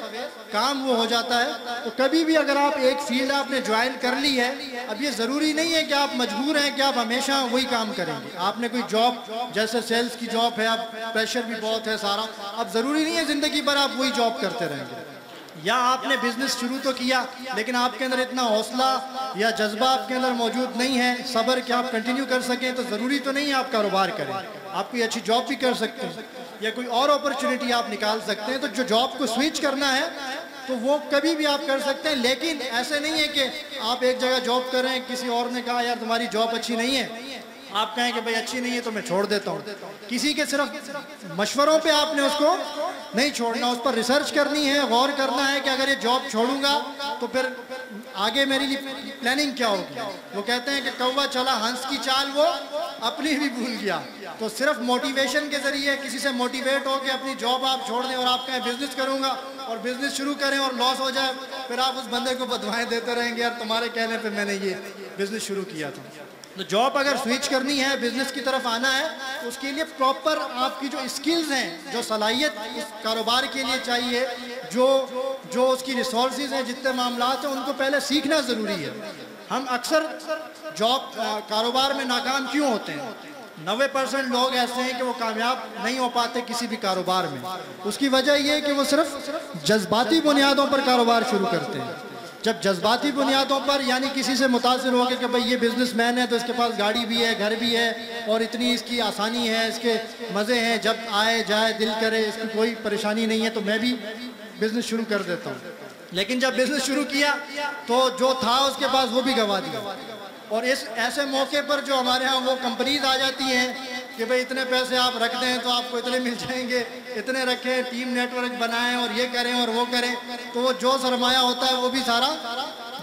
کام وہ ہو جاتا ہے۔ تو کبھی بھی اگر آپ ایک فیلڈ آپ نے جوائن کر لی ہے، اب یہ ضروری نہیں ہے کہ آپ مجبور ہیں کہ آپ ہمیشہ وہی کام کریں گے۔ آپ نے کوئی جاب جیسے سیلز کی جاب ہے، اب پریشر بھی بہت ہے سارا، اب ضروری نہیں ہے زندگی بھر آپ وہی جاب کرتے رہیں گے۔ یا آپ نے بزنس شروع تو کیا لیکن آپ کے اندر اتنا حوصلہ یا جذبہ آپ کے اندر موجود نہیں ہے صبر کہ آپ کنٹینیو کر سکیں، تو ضروری تو نہیں ہے آپ کاروبار کریں، آپ کوئی اچھی جاب بھی کر سکتے ہیں یا کوئی اور اپرچونٹی آپ نکال سکتے ہیں. تو جو جاب کو سوئچ کرنا ہے تو وہ کبھی بھی آپ کر سکتے ہیں، لیکن ایسے نہیں ہے کہ آپ ایک جگہ جاب کر رہے ہیں، کسی اور نے کہا یار تمہاری جاب اچھی نہیں ہے، آپ کہیں کہ بھائی اچھی نہیں ہے تو میں چھوڑ دیتا ہوں. کسی کے صرف مشوروں پہ آپ نے اس کو نہیں چھوڑنا، اس پر ریسرچ کرنی ہے، غور کرنا ہے کہ اگر یہ جاب چھوڑوں گا تو پھر آگے میری لیے پلاننگ کیا ہوگی. وہ کہتے ہیں کہ کوا چلا ہنس کی چال وہ اپنی بھی بھول گیا. تو صرف موٹیویشن کے ذریعے کسی سے موٹیویٹ ہو کے اپنی جاب آپ چھوڑ دیں اور آپ کہیں بزنس کروں گا اور بزنس شروع کریں اور لاس ہو جائے، پھر آپ اس بندے کو بدوائیں دیتے رہیں گے یار تمہارے کہنے پہ میں نے یہ بزنس شروع کیا تھا. تو جاب اگر سوئچ کرنی ہے، بزنس کی طرف آنا ہے، تو اس کے لیے پراپر آپ کی جو اسکلز ہیں، جو صلاحیت اس کاروبار کے لیے چاہیے، جو اس کی ریسورسز ہیں، جتنے معاملات ہیں، ان کو پہلے سیکھنا ضروری ہے. ہم اکثر جاب کاروبار میں ناکام کیوں ہوتے ہیں؟ 90% لوگ ایسے ہیں کہ وہ کامیاب نہیں ہو پاتے کسی بھی کاروبار میں. اس کی وجہ یہ ہے کہ وہ صرف جذباتی بنیادوں پر کاروبار شروع کرتے ہیں. جب جذباتی بنیادوں پر یعنی کسی سے متاثر ہو گئے کہ بھئی یہ بزنس مین ہے تو اس کے پاس گاڑی بھی ہے، گھر بھی ہے اور اتنی اس کی آسانی ہے، اس کے مزے ہیں، جب آئے جائے دل کرے، اس کی کوئی پریشانی نہیں ہے، تو میں بھی بزنس شروع کر دیتا ہوں. لیکن جب بزنس شروع کیا تو جو تھا اس کے پاس وہ بھی گنوا دیا. اور اس ایسے موقع پر جو ہمارے ہاں وہ کمپنیز آ جاتی ہیں کہ بھئی اتنے پیسے آپ رکھ دیں تو آپ کو اتنے مل جائیں گے، اتنے رکھیں، ٹیم نیٹ ورک بنائیں اور یہ کریں اور وہ کریں، تو وہ جو سرمایہ ہوتا ہے وہ بھی سارا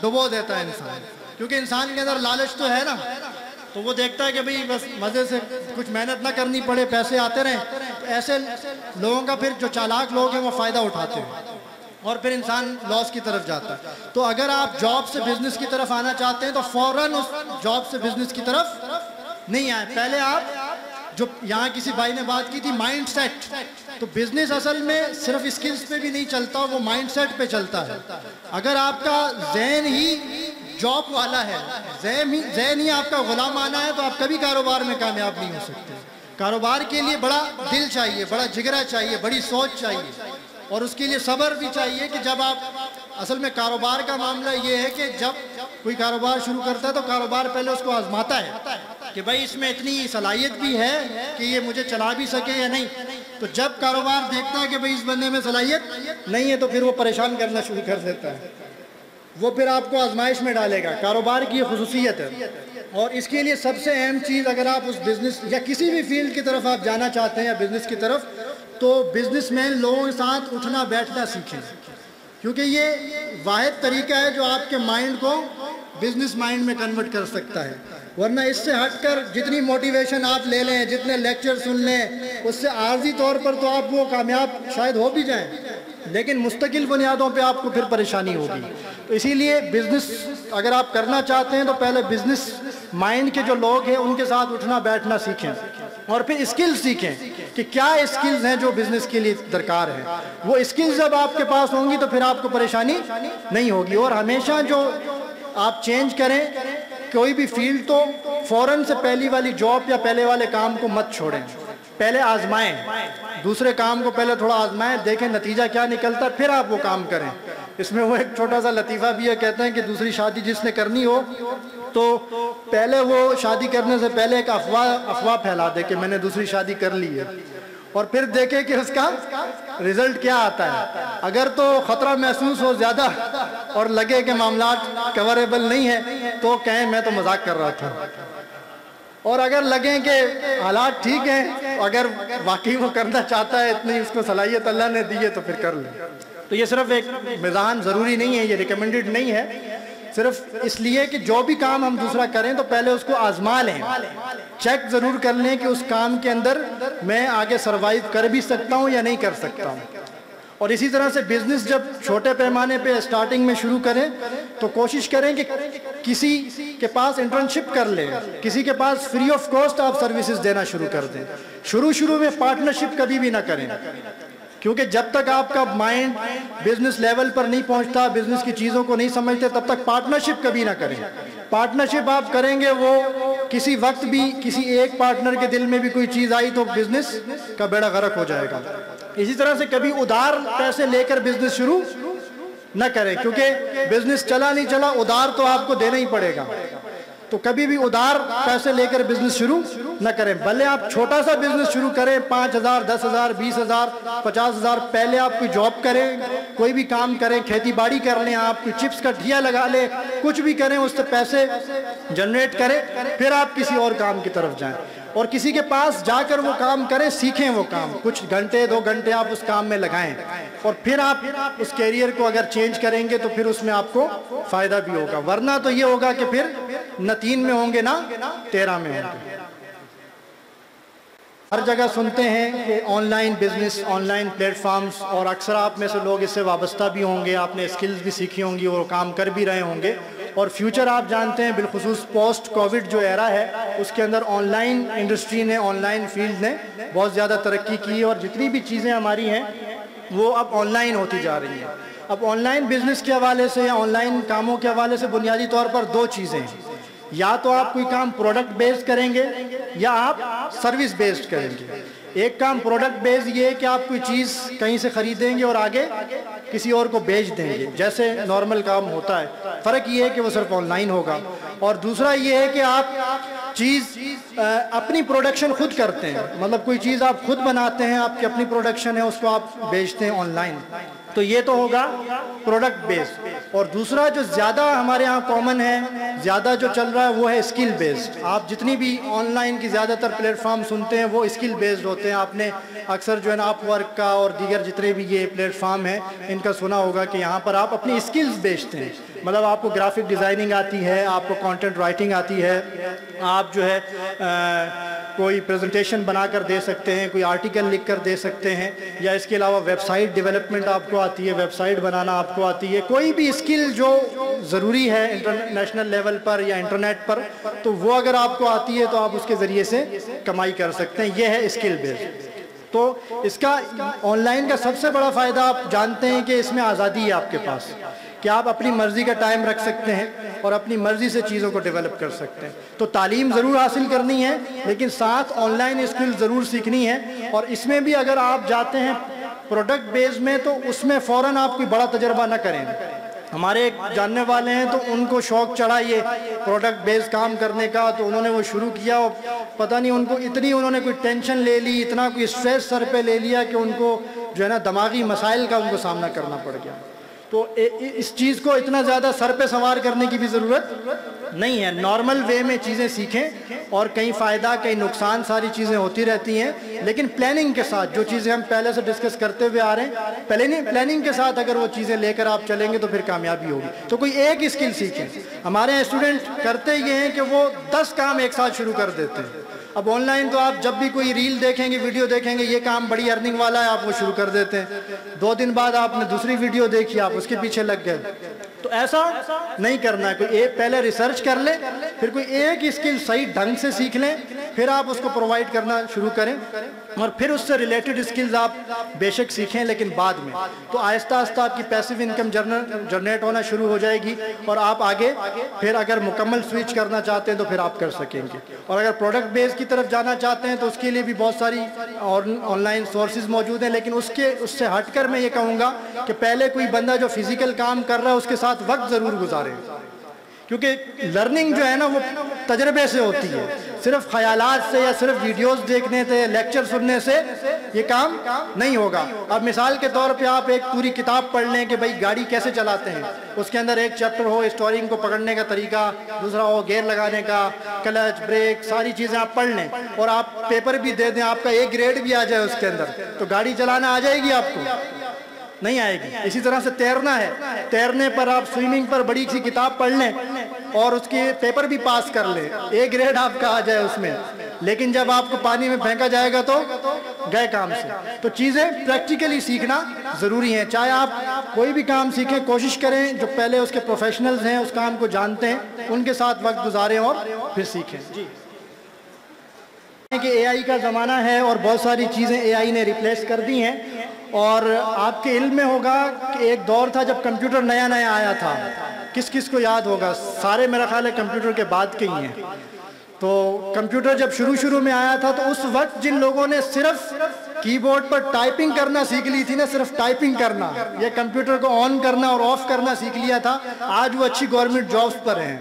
ڈبو دیتا ہے انسان. کیونکہ انسان کے اندر لالچ تو ہے نا، تو وہ دیکھتا ہے کہ بھئی بس مزے سے کچھ محنت نہ کرنی پڑے، پیسے آتے رہیں. تو ایسے لوگوں کا پھر جو چالاک لوگ ہیں وہ فائدہ اٹھاتے ہیں اور پھر انسان لاس کی طرف جاتا ہے. تو اگر آپ جاب سے بزنس کی طرف آنا چاہتے ہیں تو فوراً اس جاب سے بزنس کی طرف نہیں آئیں. پہلے آپ جو یہاں کسی بھائی نے بات کی تھی مائنڈ سیٹ، تو بزنس اصل میں صرف اسکلز پہ بھی نہیں چلتا، وہ مائنڈ سیٹ پہ چلتا ہے. اگر آپ کا ذہن ہی جاب والا ہے، ذہن ہی آپ کا غلامانہ ہے، تو آپ کبھی کاروبار میں کامیاب نہیں ہو سکتے. کاروبار کے لیے بڑا دل چاہیے، بڑا جگرہ چاہیے، بڑی سوچ چاہیے اور اس کے لیے صبر بھی چاہیے. کہ جب آپ اصل میں کاروبار کا معاملہ یہ ہے کہ جب کوئی کاروبار شروع کرتا ہے تو کاروبار پہلے اس کو آزماتا ہے کہ بھائی اس میں اتنی صلاحیت بھی ہے کہ یہ مجھے چلا بھی سکے یا نہیں. تو جب کاروبار دیکھتا ہے کہ بھئی اس بندے میں صلاحیت نہیں ہے تو پھر وہ پریشان کرنا شروع کر دیتا ہے، وہ پھر آپ کو آزمائش میں ڈالے گا. کاروبار کی یہ خصوصیت ہے. اور اس کے لیے سب سے اہم چیز، اگر آپ اس بزنس یا کسی بھی فیلڈ کی طرف آپ جانا چاہتے ہیں یا بزنس کی طرف، تو بزنس مین لوگوں کے ساتھ اٹھنا بیٹھنا سیکھیں. کیونکہ یہ واحد طریقہ ہے جو آپ کے مائنڈ کو بزنس مائنڈ میں کنورٹ کر سکتا ہے. ورنہ اس سے ہٹ کر جتنی موٹیویشن آپ لے لیں، جتنے لیکچر سن لیں، اس سے عارضی طور پر تو آپ وہ کامیاب شاید ہو بھی جائیں، لیکن مستقل بنیادوں پہ آپ کو پھر پریشانی ہوگی. تو اسی لیے بزنس اگر آپ کرنا چاہتے ہیں تو پہلے بزنس مائنڈ کے جو لوگ ہیں ان کے ساتھ اٹھنا بیٹھنا سیکھیں اور پھر اسکل سیکھیں کہ کیا اسکلز ہیں جو بزنس کے لیے درکار ہیں. وہ اسکلز جب آپ کے پاس ہوں گی تو پھر آپ کو پریشانی نہیں ہوگی. اور ہمیشہ جو آپ چینج کریں کوئی بھی فیلڈ تو فوراً سے پہلی والی جاب یا پہلے والے کام کو مت چھوڑیں، پہلے آزمائیں، دوسرے کام کو پہلے تھوڑا آزمائیں، دیکھیں نتیجہ کیا نکلتا ہے، پھر آپ وہ کام کریں. اس میں وہ ایک چھوٹا سا لطیفہ بھی ہے، کہتے ہیں کہ دوسری شادی جس نے کرنی ہو تو پہلے وہ شادی کرنے سے پہلے ایک افواہ پھیلا دے کہ میں نے دوسری شادی کر لی ہے، اور پھر دیکھے کہ اس کا رزلٹ کیا آتا ہے. اگر تو خطرہ محسوس ہو زیادہ اور لگے کہ معاملات کوریبل نہیں ہے تو کہیں میں تو مذاق کر رہا تھا، اور اگر لگیں کہ حالات ٹھیک ہیں، اگر واقعی وہ کرنا چاہتا ہے، اتنی اس کو صلاحیت اللہ نے دی ہے تو پھر کر لیں. تو یہ صرف ایک مزاحن ضروری نہیں ہے، یہ ریکمنڈڈ نہیں ہے، صرف اس لیے کہ جو بھی کام ہم دوسرا کریں تو پہلے اس کو آزما لیں، چیک ضرور کر لیں کہ اس کام کے اندر میں آگے سروائیو کر بھی سکتا ہوں یا نہیں کر سکتا ہوں. اور اسی طرح سے بزنس جب چھوٹے پیمانے پہ اسٹارٹنگ میں شروع کریں تو کوشش کریں کہ کسی کے پاس انٹرنشپ کر لیں، کسی کے پاس فری آف کاسٹ آپ سروسز دینا شروع کر دیں. شروع میں پارٹنرشپ کبھی بھی نہ کریں، کیونکہ جب تک آپ کا مائنڈ بزنس لیول پر نہیں پہنچتا، بزنس کی چیزوں کو نہیں سمجھتے، تب تک پارٹنرشپ کبھی نہ کریں. پارٹنرشپ آپ کریں گے وہ کسی وقت بھی کسی ایک پارٹنر کے دل میں بھی کوئی چیز آئی تو بزنس کا بیڑا غرق ہو جائے گا. اسی طرح سے کبھی ادھار پیسے لے کر بزنس شروع نہ کریں، کیونکہ بزنس چلا نہیں چلا ادھار تو آپ کو دینا ہی پڑے گا، تو کبھی بھی ادھار پیسے لے کر بزنس شروع نہ کریں۔ بھلے آپ چھوٹا سا بزنس شروع کریں، 5,000 10,000 20,000 50,000، پہلے آپ کوئی جاب کریں، کوئی بھی کام کریں، کھیتی باڑی کر لیں، آپ کوئی چپس کا ٹھیا لگا لیں، کچھ بھی کریں، اس سے پیسے جنریٹ کریں، پھر آپ کسی اور کام کی طرف جائیں، اور کسی کے پاس جا کر وہ کام کریں، سیکھیں وہ کام، کچھ گھنٹے 2 گھنٹے آپ اس کام میں لگائیں، اور پھر آپ اس کیریئر کو اگر چینج کریں گے تو پھر اس میں آپ کو فائدہ بھی ہوگا، ورنہ تو یہ ہوگا کہ پھر نہ 3 میں ہوں گے نہ 13 میں ہوں گے۔ ہر جگہ سنتے ہیں کہ online business, online پلیٹ فارمز، اور اکثر آپ میں سے لوگ اس سے وابستہ بھی ہوں گے، آپ نے اسکلز بھی سیکھی ہوں گی اور کام کر بھی رہے ہوں گے، اور فیوچر آپ جانتے ہیں بالخصوص پوسٹ کووڈ جو ایرا ہے اس کے اندر آن لائن انڈسٹری نے، آن لائن فیلڈ نے بہت زیادہ ترقی کی، اور جتنی بھی چیزیں ہماری ہیں وہ اب آن لائن ہوتی جا رہی ہیں۔ اب آن لائن بزنس کے حوالے سے یا آن لائن کاموں کے حوالے سے بنیادی طور پر 2 چیزیں ہیں، یا تو آپ کوئی کام پروڈکٹ بیسڈ کریں گے یا آپ سروس بیسڈ کریں گے۔ ایک کام پروڈکٹ بیس یہ ہے کہ آپ کوئی چیز کہیں سے خریدیں گے اور آگے کسی اور کو بیچ دیں گے، جیسے نارمل کام ہوتا ہے، فرق یہ ہے کہ وہ صرف آن لائن ہوگا۔ اور دوسرا یہ ہے کہ آپ چیز اپنی پروڈکشن خود کرتے ہیں، مطلب کوئی چیز آپ خود بناتے ہیں، آپ کی اپنی پروڈکشن ہے، اس کو آپ بیچتے ہیں آن لائن، تو یہ تو ہوگا پروڈکٹ بیس۔ اور دوسرا جو زیادہ ہمارے ہاں کامن ہے، زیادہ جو چل رہا ہے وہ ہے اسکل بیسڈ۔ آپ جتنی بھی آن لائن کی زیادہ تر پلیٹ فارم سنتے ہیں وہ اسکل بیسڈ ہوتے ہیں۔ آپ نے اکثر جو ہے نا آپ ورک کا اور دیگر جتنے بھی یہ پلیٹ فارم ہیں ان کا سنا ہوگا کہ یہاں پر آپ اپنی اسکلز بیچتے ہیں، مطلب آپ کو گرافک ڈیزائننگ آتی ہے، آپ کو کانٹینٹ رائٹنگ آتی ہے، آپ جو ہے کوئی پریزنٹیشن بنا کر دے سکتے ہیں، کوئی آرٹیکل لکھ کر دے سکتے ہیں، یا اس کے علاوہ ویب سائٹ ڈیولپمنٹ آپ کو آتی ہے، ویب سائٹ بنانا آپ کو آتی ہے، کوئی بھی اسکل جو ضروری ہے انٹرنیشنل لیول پر یا انٹرنیٹ پر، تو وہ اگر آپ کو آتی ہے تو آپ اس کے ذریعے سے کمائی کر سکتے ہیں۔ یہ ہے اسکل بیس۔ تو اس کا آن لائن کا سب سے بڑا فائدہ آپ جانتے ہیں کہ اس میں آزادی ہے آپ کے پاس، کہ آپ اپنی مرضی کا ٹائم رکھ سکتے ہیں اور اپنی مرضی سے چیزوں کو ڈیولپ کر سکتے ہیں۔ تو تعلیم ضرور حاصل کرنی ہے، لیکن ساتھ آن لائن اسکل ضرور سیکھنی ہے، اور اس میں بھی اگر آپ جاتے ہیں پروڈکٹ بیس میں تو اس میں فوراً آپ کوئی بڑا تجربہ نہ کریں۔ ہمارے ایک جاننے والے ہیں تو ان کو شوق چڑھا یہ پروڈکٹ بیس کام کرنے کا، تو انہوں نے وہ شروع کیا، اور پتہ نہیں ان کو اتنی انہوں نے کوئی ٹینشن لے لی، اتنا کوئی اسٹریس سر پہ لے لیا کہ ان کو جو ہے نا دماغی مسائل کا ان کو سامنا کرنا پڑ گیا۔ تو اس چیز کو اتنا زیادہ سر پہ سوار کرنے کی بھی ضرورت نہیں ہے، نارمل وے میں چیزیں سیکھیں، اور کہیں فائدہ کہیں نقصان ساری چیزیں ہوتی رہتی ہیں، لیکن پلاننگ کے ساتھ جو چیزیں ہم پہلے سے ڈسکس کرتے ہوئے آ رہے ہیں، پلاننگ کے ساتھ اگر وہ چیزیں لے کر آپ چلیں گے تو پھر کامیابی ہوگی۔ تو کوئی ایک اسکل سیکھیں۔ ہمارے اسٹوڈنٹ کرتے یہ ہیں کہ وہ 10 کام ایک ساتھ شروع کر دیتے ہیں۔ اب آن لائن تو آپ جب بھی کوئی ریل دیکھیں گے، ویڈیو دیکھیں گے، یہ کام بڑی ارننگ والا ہے، آپ وہ شروع کر دیتے ہیں، 2 دن بعد آپ نے دوسری ویڈیو دیکھی، آپ اس کے پیچھے لگ گئے۔ تو ایسا نہیں کرنا ہے، کوئی ایک پہلے ریسرچ کر لیں، پھر کوئی ایک اسکل صحیح ڈھنگ سے سیکھ لیں، پھر آپ اس کو پرووائڈ کرنا شروع کریں، اور پھر اس سے ریلیٹڈ اسکلز آپ بے شک سیکھیں، لیکن بعد میں تو آہستہ آہستہ آپ کی پیسیو انکم جنریٹ ہونا شروع ہو جائے گی، اور آپ آگے پھر اگر مکمل سوئچ کرنا چاہتے ہیں تو پھر آپ کر سکیں گے۔ اور اگر پروڈکٹ بیس کی طرف جانا چاہتے ہیں تو اس کے لیے بھی بہت ساری آن لائن سورسز موجود ہیں، لیکن اس سے ہٹ کر میں یہ کہوں گا کہ پہلے کوئی بندہ جو فزیکل کام کر رہا ہے اس کے ساتھ وقت ضرور گزارے، کیونکہ لرننگ جو ہے نا وہ تجربے سے ہوتی ہے، صرف خیالات سے یا صرف ویڈیوز دیکھنے سے، لیکچر سننے سے یہ کام نہیں ہوگا۔ اب مثال کے طور پہ آپ ایک پوری کتاب پڑھ لیں کہ بھائی گاڑی کیسے چلاتے ہیں، اس کے اندر ایک چیپٹر ہو اسٹیئرنگ کو پکڑنے کا طریقہ، دوسرا ہو گیئر لگانے کا، کلچ، بریک، ساری چیزیں آپ پڑھ لیں، اور آپ پیپر بھی دے دیں، آپ کا ایک گریڈ بھی آ جائے اس کے اندر، تو گاڑی چلانا آ جائے گی آپ کو؟ نہیں آئے گی۔ اسی طرح سے تیرنا ہے، تیرنے پر آپ سوئمنگ پر بڑی سی کتاب پڑھ لیں اور اس کے پیپر بھی پاس کر لیں، ایک گریڈ آپ کا آ جائے اس میں، لیکن جب آپ کو پانی میں پھینکا جائے گا تو گئے کام سے۔ تو چیزیں پریکٹیکلی سیکھنا ضروری ہیں، چاہے آپ کوئی بھی کام سیکھیں، کوشش کریں جو پہلے اس کے پروفیشنلز ہیں، اس کام کو جانتے ہیں، ان کے ساتھ وقت گزاریں اور پھر سیکھیں۔ کہ اے آئی کا زمانہ ہے اور بہت ساری چیزیں اے آئی نے ریپلیس کر دی ہیں، اور آپ کے علم میں ہوگا کہ ایک دور تھا جب کمپیوٹر نیا نیا آیا تھا، کس کس کو یاد ہوگا؟ سارے میرا خیال ہے کمپیوٹر کے بعد کے ہی ہیں۔ تو کمپیوٹر جب شروع میں آیا تھا تو اس وقت جن لوگوں نے صرف کی بورڈ پر ٹائپنگ کرنا سیکھ لی تھی نا، صرف ٹائپنگ کرنا، یہ کمپیوٹر کو آن کرنا اور آف کرنا سیکھ لیا تھا، آج وہ اچھی گورنمنٹ جابز پر ہیں،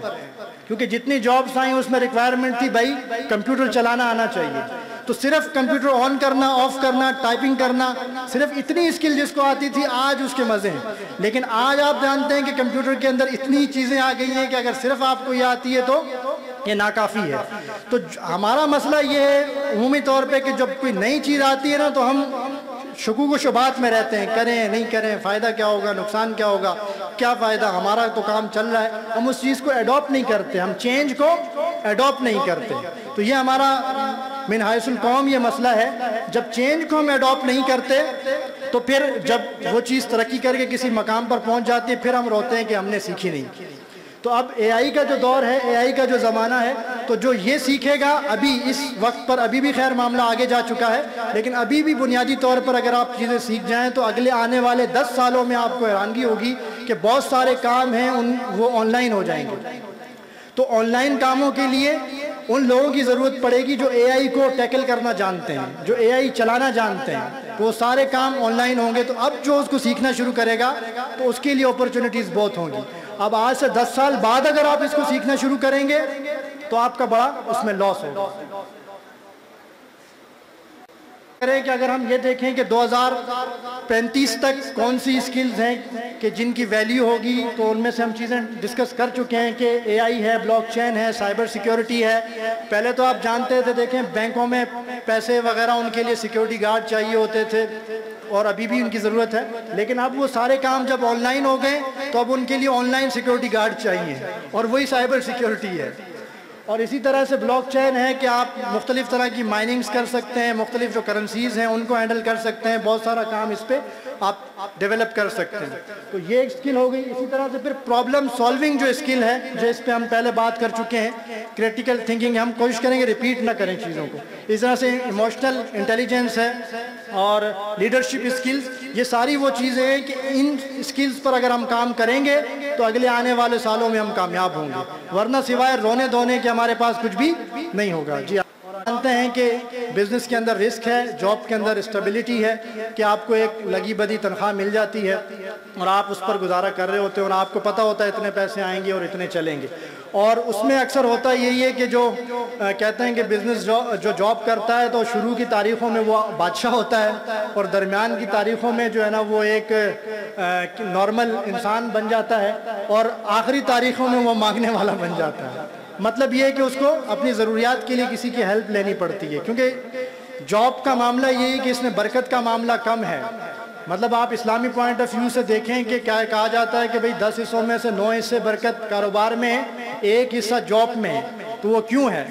کیونکہ جتنی جابز آئیں اس میں ریکوائرمنٹ تھی بھائی کمپیوٹر چلانا آنا چاہیے، تو صرف کمپیوٹر آن کرنا، آف کرنا، ٹائپنگ کرنا، صرف اتنی اسکل جس کو آتی تھی آج اس کے مزے ہیں۔ لیکن آج آپ جانتے ہیں کہ کمپیوٹر کے اندر اتنی چیزیں آ گئی ہیں کہ اگر صرف آپ کو یہ آتی ہے تو یہ ناکافی ہے۔ تو ہمارا مسئلہ یہ ہے عمومی طور پہ کہ جب کوئی نئی چیز آتی ہے نا تو ہم شکوک و شبہات میں رہتے ہیں، کریں نہیں کریں، فائدہ کیا ہوگا، نقصان کیا ہوگا، کیا فائدہ، ہمارا تو کام چل رہا ہے، ہم اس چیز کو ایڈاپٹ نہیں کرتے، ہم چینج کو ایڈاپٹ نہیں کرتے۔ تو یہ ہمارا من حیث القوم یہ مسئلہ ہے، جب چینج کو ہم ایڈاپٹ نہیں کرتے تو پھر جب وہ چیز ترقی کر کے کسی مقام پر پہنچ جاتی ہے پھر ہم روتے ہیں کہ ہم نے سیکھی نہیں۔ تو اب اے آئی کا جو دور ہے، اے آئی کا جو زمانہ ہے، تو جو یہ سیکھے گا ابھی اس وقت پر، ابھی بھی خیر معاملہ آگے جا چکا ہے، لیکن ابھی بھی بنیادی طور پر اگر آپ چیزیں سیکھ جائیں تو اگلے آنے والے 10 سالوں میں آپ کو حیرانگی ہوگی کہ بہت سارے کام ہیں وہ آن لائن ہو جائیں گے۔ تو آن لائن کاموں کے لیے ان لوگوں کی ضرورت پڑے گی جو اے آئی کو ٹیکل کرنا جانتے ہیں، جو اے آئی چلانا جانتے ہیں، تو وہ سارے کام آن لائن ہوں گے۔ تو اب جو اس کو سیکھنا شروع کرے گا تو اس کے لیے اپرچونٹیز بہت ہوں گی۔ اب آج سے 10 سال بعد اگر آپ اس کو سیکھنا شروع کریں گے تو آپ کا بڑا اس میں لاس ہوگا۔ کہ اگر ہم یہ دیکھیں کہ 2035 تک کون سی اسکلز ہیں کہ جن کی ویلیو ہوگی، تو ان میں سے ہم چیزیں ڈسکس کر چکے ہیں کہ اے آئی ہے، بلاک چین ہے، سائبر سیکیورٹی ہے۔ پہلے تو آپ جانتے تھے، دیکھیں بینکوں میں پیسے وغیرہ ان کے لیے سیکیورٹی گارڈ چاہیے ہوتے تھے اور ابھی بھی ان کی ضرورت ہے، لیکن اب وہ سارے کام جب آن لائن ہو گئے تو اب ان کے لیے آن لائن سیکیورٹی گارڈ چاہیے اور وہی سائبر سیکیورٹی ہے۔ اور اسی طرح سے بلاک چین ہے کہ آپ مختلف طرح کی مائننگز کر سکتے ہیں، مختلف جو کرنسیز ہیں ان کو ہینڈل کر سکتے ہیں، بہت سارا کام اس پہ آپ ڈیولپ کر سکتے ہیں۔ تو یہ ایک اسکل ہو گئی۔ اسی طرح سے پھر پرابلم سالونگ جو اسکل ہے، جو اس پہ ہم پہلے بات کر چکے ہیں، کریٹیکل تھنکنگ، ہم کوشش کریں گے ریپیٹ نہ کریں چیزوں کو۔ اس طرح سے ایموشنل انٹیلیجنس ہے اور لیڈرشپ اسکلز، یہ ساری وہ چیزیں ہیں کہ ان اسکلز پر اگر ہم کام کریں گے تو اگلے آنے والے سالوں میں ہم کامیاب ہوں گے، ورنہ سوائے رونے دھونے کے ہمارے پاس کچھ بھی نہیں ہوگا۔ جی جانتے ہیں کہ بزنس کے اندر رسک ہے، جاب کے اندر اسٹیبلٹی ہے کہ آپ کو ایک لگی بدی تنخواہ مل جاتی ہے اور آپ اس پر گزارا کر رہے ہوتے ہیں اور آپ کو پتہ ہوتا ہے اتنے پیسے آئیں گے اور اتنے چلیں گے۔ اور اس میں اکثر ہوتا یہی ہے کہ جو کہتے ہیں کہ بزنس جو جاب کرتا ہے تو شروع کی تاریخوں میں وہ بادشاہ ہوتا ہے اور درمیان کی تاریخوں میں جو ہے نا وہ ایک نارمل انسان بن جاتا ہے اور آخری تاریخوں میں وہ مانگنے والا بن جاتا ہے۔ مطلب یہ ہے کہ اس کو اپنی ضروریات کے لیے کسی کی ہیلپ لینی پڑتی ہے، کیونکہ جاب کا معاملہ یہ ہے کہ اس میں برکت کا معاملہ کم ہے۔ مطلب آپ اسلامی پوائنٹ آف ویو سے دیکھیں کہ کیا کہا جاتا ہے کہ بھئی 10 حصوں میں سے 9 حصے برکت کاروبار میں ہے، ایک حصہ جاب میں ہے، تو وہ کیوں ہے؟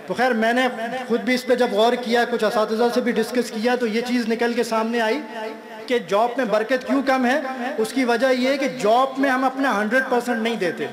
تو خیر میں نے خود بھی اس پہ جب غور کیا، کچھ اساتذہ سے بھی ڈسکس کیا، تو یہ چیز نکل کے سامنے آئی کہ جاب میں برکت کیوں کم ہے۔ اس کی وجہ یہ ہے کہ جاب میں ہم اپنا 100% نہیں دیتے،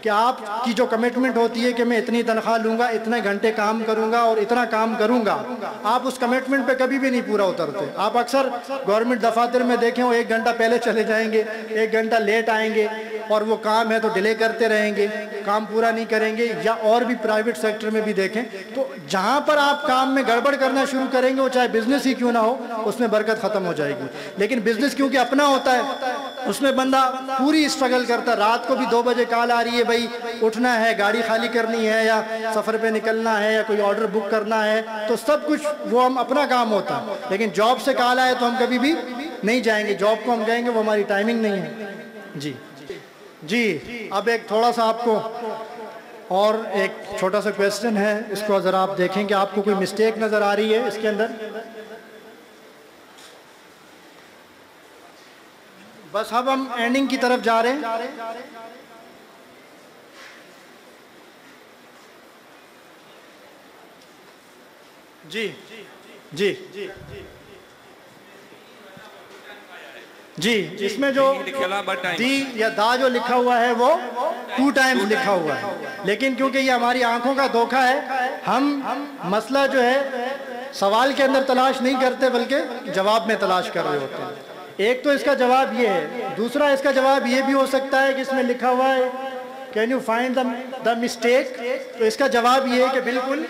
کہ آپ کی جو کمٹمنٹ ہوتی ہے کہ میں اتنی تنخواہ لوں گا، اتنے گھنٹے کام کروں گا اور اتنا کام کروں گا، آپ اس کمٹمنٹ پہ کبھی بھی نہیں پورا اترتے۔ آپ اکثر گورنمنٹ دفاتر میں دیکھیں وہ 1 گھنٹہ پہلے چلے جائیں گے، 1 گھنٹہ لیٹ آئیں گے اور وہ کام ہے تو ڈیلے کرتے رہیں گے، کام پورا نہیں کریں گے۔ یا اور بھی پرائیویٹ سیکٹر میں بھی دیکھیں تو جہاں پر آپ کام میں گڑبڑ کرنا شروع کریں گے، وہ چاہے بزنس ہی کیوں نہ ہو، اس میں برکت ختم ہو جائے گی۔ لیکن بزنس کیونکہ اپنا ہوتا ہے، اس میں بندہ پوری اسٹرگل کرتا ہے، رات کو بھی 2 بجے کال آ رہی ہے بھائی اٹھنا ہے، گاڑی خالی کرنی ہے یا سفر پہ نکلنا ہے یا کوئی آرڈر بک کرنا ہے، تو سب کچھ وہ ہم اپنا کام ہوتا ہے۔ لیکن جاب سے کال آئے تو ہم کبھی بھی نہیں جائیں گے، جاب کو ہم کہیں گے وہ ہماری ٹائمنگ نہیں ہے۔ جی اب ایک تھوڑا سا آپ کو اور ایک چھوٹا سا کویسچن ہے، اس کو ذرا آپ دیکھیں کہ آپ کو کوئی مسٹیک نظر آ رہی ہے اس کے اندر؟ بس اب ہم اینڈنگ کی طرف جا رہے ہیں۔ جی اس میں جو دی یا دا جو لکھا ہوا ہے وہ 2 ٹائمز لکھا ہوا ہے، لیکن کیونکہ یہ ہماری آنکھوں کا دھوکہ ہے، ہم مسئلہ جو ہے سوال کے اندر تلاش نہیں کرتے بلکہ جواب میں تلاش کر رہے ہوتے ہیں۔ ایک تو اس کا جواب یہ ہے، دوسرا اس کا جواب یہ بھی ہو سکتا ہے کہ اس میں لکھا ہوا ہے can you find the mistake, تو اس کا جواب یہ ہے کہ بالکل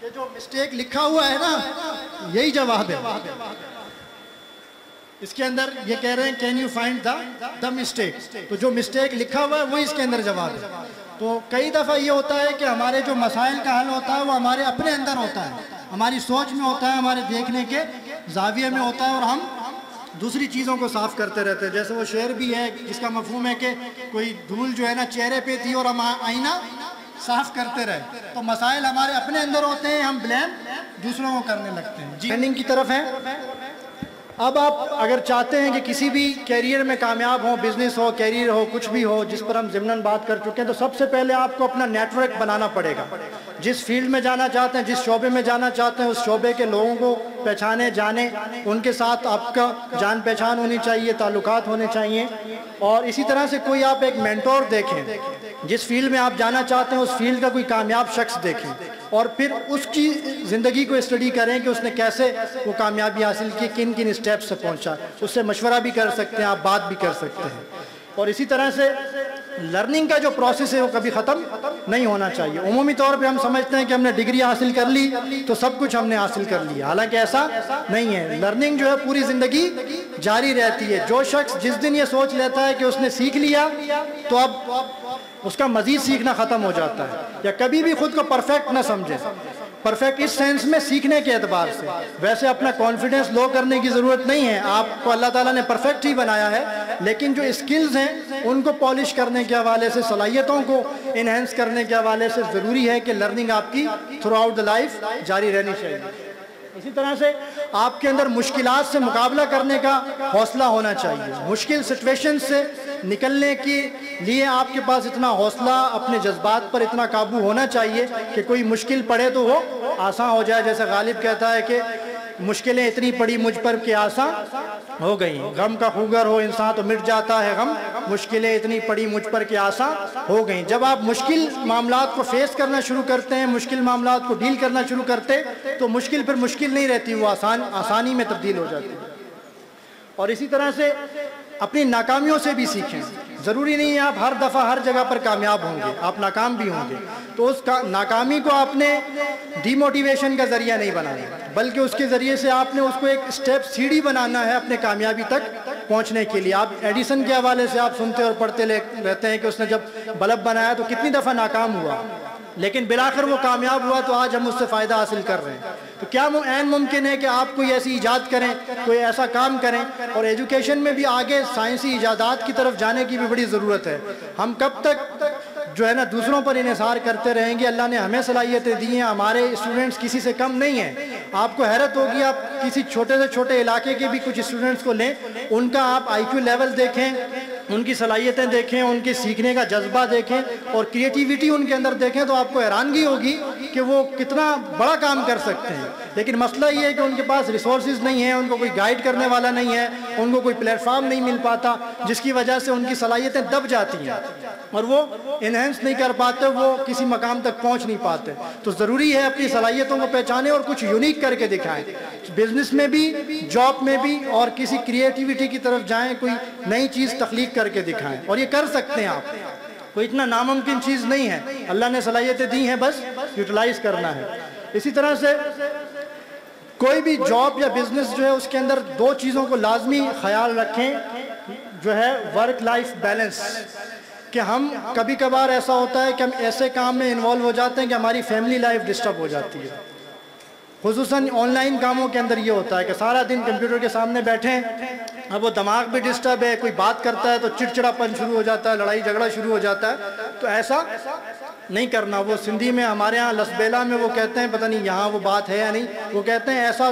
کہ جو مسٹیک لکھا ہوا ہے نا یہی جواب ہے. اس کے اندر یہ کہہ رہے ہیں can you find the mistake, تو جو مسٹیک لکھا ہوا ہے وہی اس کے اندر جواب ہے. تو کئی دفعہ یہ ہوتا ہے کہ ہمارے جو مسائل کا حل ہوتا ہے وہ ہمارے اپنے اندر ہوتا ہے، ہماری سوچ میں ہوتا ہے، ہمارے دیکھنے کے زاویے میں ہوتا ہے، اور ہم دوسری چیزوں کو صاف کرتے رہتے ہیں. جیسے وہ شعر بھی ہے جس کا مفہوم ہے کہ کوئی دھول جو ہے نا چہرے پہ تھی اور ہم آئینہ صاف کرتے رہے. تو مسائل ہمارے اپنے اندر ہوتے ہیں، ہم بلیم دوسروں کو کرنے لگتے ہیں. ٹریننگ کی طرف ہے. اب آپ اگر چاہتے ہیں کہ کسی بھی کیریئر میں کامیاب ہو، بزنس ہو، کیریئر ہو، کچھ بھی ہو جس پر ہم ضمناً بات کر چکے ہیں، تو سب سے پہلے آپ کو اپنا نیٹ ورک بنانا پڑے گا. جس فیلڈ میں جانا چاہتے ہیں، جس شعبے میں جانا چاہتے ہیں، اس شعبے کے لوگوں کو پہچانے، جانے، ان کے ساتھ آپ کا جان پہچان ہونی چاہیے، تعلقات ہونے چاہیے. اور اسی طرح سے کوئی آپ ایک مینٹور دیکھیں، جس فیلڈ میں آپ جانا چاہتے ہیں اس فیلڈ کا کوئی کامیاب شخص دیکھیں، اور پھر اس کی زندگی کو اسٹڈی کریں کہ اس نے کیسے وہ کامیابی حاصل کی، کن کن اسٹیپ سے پہنچا. اس سے مشورہ بھی کر سکتے ہیں آپ، بات بھی کر سکتے ہیں. اور اسی طرح سے لرننگ کا جو پروسیس ہے وہ کبھی ختم نہیں ہونا چاہیے. عمومی طور پہ ہم سمجھتے ہیں کہ ہم نے ڈگری حاصل کر لی تو سب کچھ ہم نے حاصل کر لیا، حالانکہ ایسا نہیں ہے. لرننگ جو ہے پوری زندگی جاری رہتی ہے. جو شخص جس دن یہ سوچ لیتا ہے کہ اس نے سیکھ لیا تو اب اس کا مزید سیکھنا ختم ہو جاتا ہے. یا کبھی بھی خود کو پرفیکٹ نہ سمجھے، پرفیکٹ اس سینس میں سیکھنے کے اعتبار سے. ویسے اپنا کانفیڈنس لو کرنے کی ضرورت نہیں ہے، آپ کو اللہ تعالیٰ نے پرفیکٹ ہی بنایا ہے، لیکن جو اسکلز ہیں ان کو پالش کرنے کے حوالے سے، صلاحیتوں کو انہینس کرنے کے حوالے سے ضروری ہے کہ لرننگ آپ کی تھرو آؤٹ دا لائف جاری رہنی چاہیے. اسی طرح سے آپ کے اندر مشکلات سے مقابلہ کرنے کا حوصلہ ہونا چاہیے. مشکل سچویشن سے نکلنے کے لیے آپ کے پاس اتنا حوصلہ، اپنے جذبات پر اتنا قابو ہونا چاہیے کہ کوئی مشکل پڑے تو وہ آسان ہو جائے. جیسے غالب کہتا ہے کہ مشکلیں اتنی پڑی مجھ پر کہ آسان ہو گئی. غم کا خوگر ہو انسان تو مٹ جاتا ہے غم، مشکلیں اتنی پڑی مجھ پر کہ آسان ہو گئیں. جب آپ مشکل معاملات کو فیس کرنا شروع کرتے ہیں، مشکل معاملات کو ڈیل کرنا شروع کرتے تو مشکل پھر مشکل نہیں رہتی، وہ آسانی میں تبدیل ہو جاتی ہے. اور اسی طرح سے اپنی ناکامیوں سے بھی سیکھیں. ضروری نہیں ہے آپ ہر دفعہ ہر جگہ پر کامیاب ہوں گے، آپ ناکام بھی ہوں گے. تو اس ناکامی کو آپ نے ڈی موٹیویشن کا ذریعہ نہیں بنانا، بلکہ اس کے ذریعے سے آپ نے اس کو ایک اسٹیپ سیڑھی بنانا ہے اپنے کامیابی تک پہنچنے کے لیے. آپ ایڈیسن کے حوالے سے آپ سنتے اور پڑھتے رہتے ہیں کہ اس نے جب بلب بنایا تو کتنی دفعہ ناکام ہوا، لیکن بالآخر وہ کامیاب ہوا، تو آج ہم اس سے فائدہ حاصل کر رہے ہیں. تو کیا عین ممکن ہے کہ آپ کوئی ایسی ایجاد کریں، کوئی ایسا کام کریں. اور ایجوکیشن میں بھی آگے سائنسی ایجادات کی طرف جانے کی بھی بڑی ضرورت ہے. ہم کب تک جو ہے نا دوسروں پر انحصار کرتے رہیں گے؟ اللہ نے ہمیں صلاحیتیں دی ہیں، ہمارے اسٹوڈنٹس کسی سے کم نہیں ہیں. آپ کو حیرت ہوگی، آپ کسی چھوٹے سے چھوٹے علاقے کے بھی کچھ اسٹوڈنٹس کو لیں، ان کا آپ آئی کیو لیول دیکھیں، ان کی صلاحیتیں دیکھیں، ان کے سیکھنے کا جذبہ دیکھیں اور کریٹیوٹی ان کے اندر دیکھیں، تو آپ کو حیرانگی ہوگی کہ وہ کتنا بڑا کام کر سکتے ہیں. لیکن مسئلہ یہ ہے کہ ان کے پاس ریسورسز نہیں ہیں، ان کو کوئی گائیڈ کرنے والا نہیں ہے، ان کو کوئی پلیٹ فارم نہیں مل پاتا، جس کی وجہ سے ان کی صلاحیتیں دب جاتی ہیں اور وہ انہینس نہیں کر پاتے، وہ کسی مقام تک پہنچ نہیں پاتے. تو ضروری ہے اپنی صلاحیتوں کو پہچانے اور کچھ یونیک کر کے دکھائیں. بزنس میں بھی، جاب میں بھی، اور کسی کریٹیوٹی کی طرف جائیں، کوئی نئی چیز تخلیق کر کے دکھائیں. اور یہ کر سکتے ہیں آپ، کوئی اتنا ناممکن چیز نہیں ہے. اللہ نے صلاحیتیں دی ہیں، بس یوٹیلائز کرنا ہے. اسی طرح سے کوئی بھی جاب یا بزنس جو ہے اس کے اندر دو چیزوں کو لازمی خیال رکھیں، جو ہے ورک لائف بیلنس. کہ ہم کبھی کبھار ایسا ہوتا ہے کہ ہم ایسے کام میں انوالو ہو جاتے ہیں کہ ہماری فیملی لائف ڈسٹرب ہو جاتی ہے. خصوصاً آن لائن کاموں کے اندر یہ ہوتا ہے کہ سارا دن کمپیوٹر کے سامنے بیٹھے ہیں، اب وہ دماغ بھی ڈسٹرب ہے، کوئی بات کرتا ہے تو چڑچڑاپن شروع ہو جاتا ہے، لڑائی جھگڑا شروع ہو جاتا ہے. تو ایسا نہیں کرنا. وہ سندھی میں ہمارے ہاں لسبیلا میں وہ کہتے ہیں، پتہ نہیں یہاں وہ بات ہے یا نہیں، وہ کہتے ہیں ایسا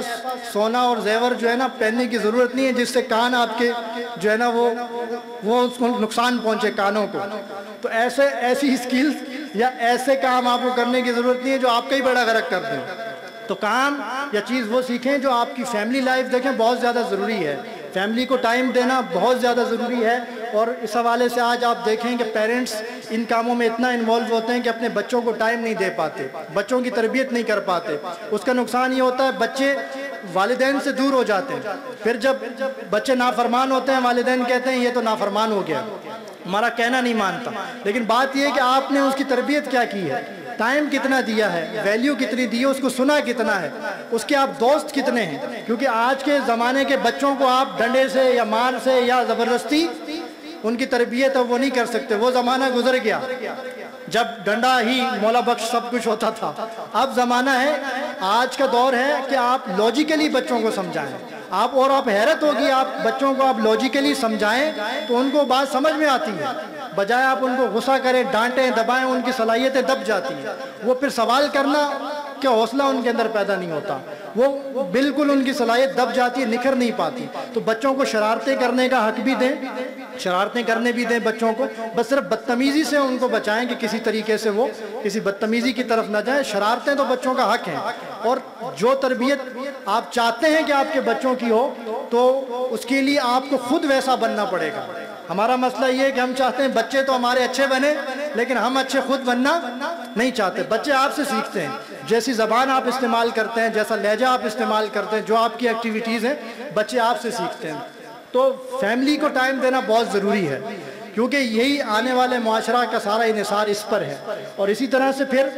سونا اور زیور جو ہے نا پہننے کی ضرورت نہیں ہے جس سے کان آپ کے جو ہے نا وہ اس کو نقصان پہنچے کانوں کو. تو ایسی اسکلز یا ایسے کام آپ کو کرنے کی ضرورت نہیں ہے جو آپ کا ہی بڑا غرق کر دیں. تو کام یا چیز وہ سیکھیں جو آپ کی فیملی لائف دیکھیں بہت زیادہ ضروری ہے. فیملی کو ٹائم دینا بہت زیادہ ضروری ہے. اور اس حوالے سے آج آپ دیکھیں کہ پیرنٹس ان کاموں میں اتنا انوالو ہوتے ہیں کہ اپنے بچوں کو ٹائم نہیں دے پاتے، بچوں کی تربیت نہیں کر پاتے. اس کا نقصان یہ ہوتا ہے بچے والدین سے دور ہو جاتے ہیں. پھر جب بچے نافرمان ہوتے ہیں، والدین کہتے ہیں یہ تو نافرمان ہو گیا، ہمارا کہنا نہیں مانتا. لیکن بات یہ ہے کہ آپ نے اس کی تربیت کیا کی ہے. ٹائم کتنا دیا ہے، ویلیو کتنی دی ہے، اس کو سنا کتنا ہے، اس کے آپ دوست کتنے ہیں. کیونکہ آج کے زمانے کے بچوں کو آپ ڈنڈے سے یا مار سے یا زبردستی ان کی تربیت اب وہ نہیں کر سکتے. وہ زمانہ گزر گیا جب ڈنڈا ہی مولا بخش سب کچھ ہوتا تھا. اب زمانہ ہے، آج کا دور ہے کہ آپ لوجیکلی بچوں کو سمجھائیں. آپ حیرت ہوگی، آپ بچوں کو آپ لوجیکلی سمجھائیں تو ان کو بات سمجھ میں آتی ہے، بجائے آپ ان کو غصہ کریں، ڈانٹیں، دبائیں، ان کی صلاحیتیں دب جاتی ہیں. وہ پھر سوال کرنا کہ حوصلہ ان کے اندر پیدا نہیں ہوتا، وہ بالکل ان کی صلاحیت دب جاتی ہے، نکھر نہیں پاتی. تو بچوں کو شرارتیں کرنے کا حق بھی دیں، شرارتیں کرنے بھی دیں بچوں کو، بس صرف بدتمیزی سے ان کو بچائیں کہ کسی طریقے سے وہ کسی بدتمیزی کی طرف نہ جائیں. شرارتیں تو بچوں کا حق ہیں، اور جو تربیت آپ چاہتے ہیں کہ آپ کے بچوں کی ہو تو اس کے لیے آپ کو خود ویسا بننا پڑے گا. ہمارا مسئلہ یہ ہے کہ ہم چاہتے ہیں بچے تو ہمارے اچھے بنے، لیکن ہم اچھے خود بننا نہیں چاہتے. بچے آپ سے سیکھتے ہیں، جیسی زبان آپ استعمال کرتے ہیں، جیسا لہجہ آپ استعمال کرتے ہیں، جو آپ کی ایکٹیویٹیز ہیں، بچے آپ سے سیکھتے ہیں. تو فیملی کو ٹائم دینا بہت ضروری ہے، کیونکہ یہی آنے والے معاشرہ کا سارا انحصار اس پر ہے. اور اسی طرح سے پھر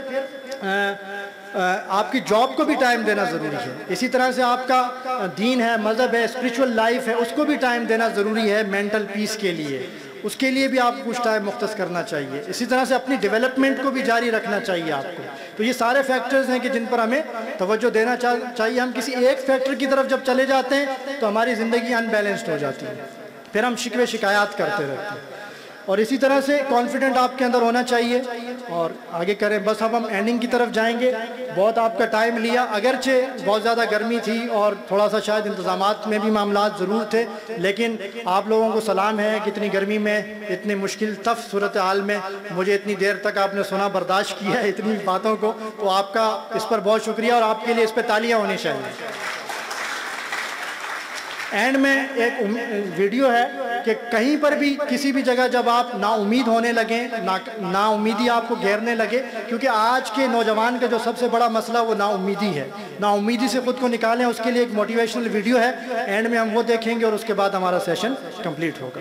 آپ کی جاب کو بھی ٹائم دینا ضروری ہے. اسی طرح سے آپ کا دین ہے، مذہب ہے، اسپریچول لائف ہے، اس کو بھی ٹائم دینا ضروری ہے مینٹل پیس کے لیے. اس کے لیے بھی آپ کو کچھ ٹائم مختص کرنا چاہیے. اسی طرح سے اپنی ڈیولپمنٹ کو بھی جاری رکھنا چاہیے آپ کو. تو یہ سارے فیکٹرز ہیں کہ جن پر ہمیں توجہ دینا چاہیے. ہم کسی ایک فیکٹر کی طرف جب چلے جاتے ہیں تو ہماری زندگی انبیلنسڈ ہو جاتی ہے، پھر ہم شکوے شکایات کرتے رہتے ہیں. اور اسی طرح سے کانفیڈنٹ آپ کے اندر ہونا چاہیے. اور آگے کریں، بس اب ہم اینڈنگ کی طرف جائیں گے. بہت آپ کا ٹائم لیا، اگرچہ بہت زیادہ گرمی تھی اور تھوڑا سا شاید انتظامات میں بھی معاملات ضرور تھے، لیکن آپ لوگوں کو سلام ہے کہ اتنی گرمی میں، اتنی مشکل تف صورتحال میں مجھے اتنی دیر تک آپ نے سنا، برداشت کیا ہے اتنی باتوں کو. تو آپ کا اس پر بہت شکریہ، اور آپ کے لیے اس پہ تالیاں ہونی چاہیے. اینڈ میں ایک ویڈیو ہے کہ کہیں پر بھی کسی بھی جگہ جب آپ نا امید ہونے لگیں، نا امیدی آپ کو گھیرنے لگے، کیونکہ آج کے نوجوان کا جو سب سے بڑا مسئلہ وہ نا امیدی ہے. نا امیدی سے خود کو نکالیں، اس کے لیے ایک موٹیویشنل ویڈیو ہے. اینڈ میں ہم وہ دیکھیں گے اور اس کے بعد ہمارا سیشن کمپلیٹ ہوگا.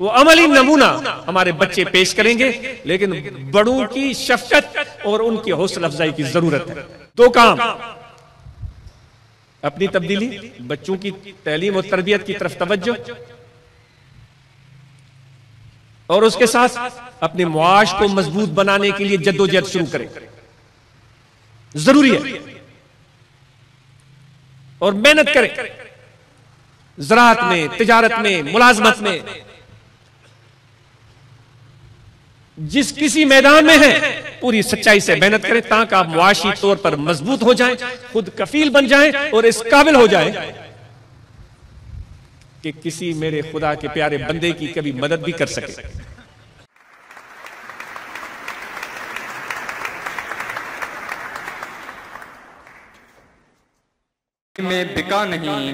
وہ عملی نمونہ ہمارے بچے پیش کریں گے، لیکن بڑوں کی شفقت اور ان کی حوصلہ افزائی کی ضرورت ہے۔ 2 کام، اپنی تبدیلی، بچوں کی تعلیم اور تربیت کی طرف توجہ، اور اس کے ساتھ اپنے معاش کو مضبوط بنانے کے لیے جدوجہد شروع کریں، ضروری ہے، اور محنت کریں، زراعت میں، تجارت میں، ملازمت میں، جس کسی میدان میں ہیں پوری سچائی سے محنت کریں تاکہ آپ معاشی طور پر مضبوط ہو جائیں، خود کفیل بن جائیں اور اس قابل ہو جائیں کہ کسی میرے خدا کے پیارے بندے کی کبھی مدد بھی کر سکے۔ میں بکا نہیں،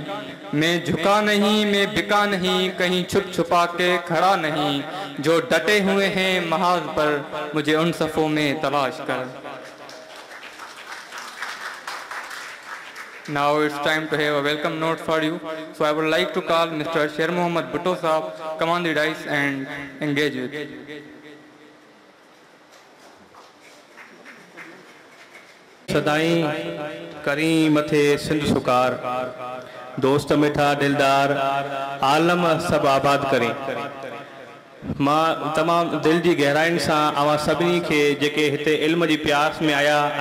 میں جھکا نہیں، میں بکا نہیں، کہیں چھپ چھپا کے کھڑا نہیں، جو ڈٹے ہوئے ہیں محاذ پر مجھے ان صفوں میں تلاش کر۔ Now it's time to have a welcome note for you. So I would like to call Mr. Sher Mohammad Bhutto Saab, come on the dais and engage with. صدائیں کریم متھے سندھ سکار، دوست میٹھا دلدار عالم سب آباد کریں۔ ماں تمام دل جی گہرائن سان اوہاں سبنی کے جے ہتے علم جی پیاس میں آیا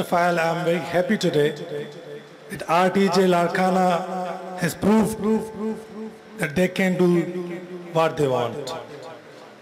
I am very happy today that RTJ Larkana has proved that they can do what they want.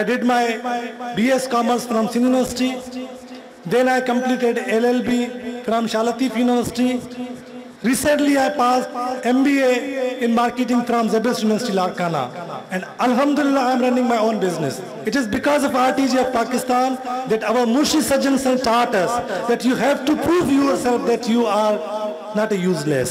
I did my BS Commerce from Sindh University. Then I completed LLB from Shah Latif University. Recently I passed MBA in marketing from Zebras University Larkana, and Alhamdulillah I am running my own business. It is because of RTJ of Pakistan that our Murshid Sajjan taught us that you have to prove yourself that you are not a useless.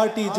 RTJ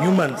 humans।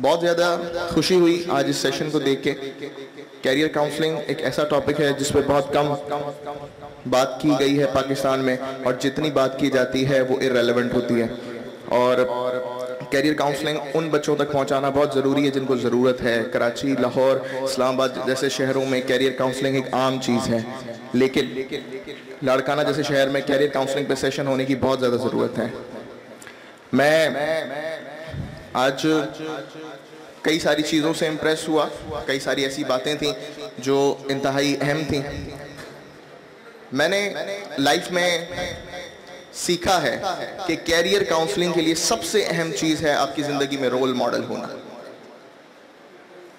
بہت زیادہ خوشی ہوئی آج اس session کو دیکھ کے. Career counselling ایک ایسا ٹاپک ہے جس پہ بہت کم بات کی گئی ہے پاکستان میں, اور جتنی بات کی جاتی ہے وہ irrelevant ہوتی ہے. اور کیریئر کاؤنسلنگ ان بچوں تک پہنچانا بہت ضروری ہے جن کو ضرورت ہے. کراچی, لاہور, اسلام آباد جیسے شہروں میں کیریئر کاؤنسلنگ ایک عام چیز ہے, لیکن لاڑکانہ جیسے شہر میں کیریئر کاؤنسلنگ پہ سیشن ہونے کی بہت زیادہ ضرورت ہے. میں آج کئی ساری چیزوں سے امپریس ہوا, کئی ساری ایسی باتیں تھیں جو انتہائی اہم تھیں. میں نے لائف میں سیکھا ہے کہ کیریئر کاؤنسلنگ کے لیے سب سے اہم چیز ہے آپ کی زندگی میں رول ماڈل ہونا.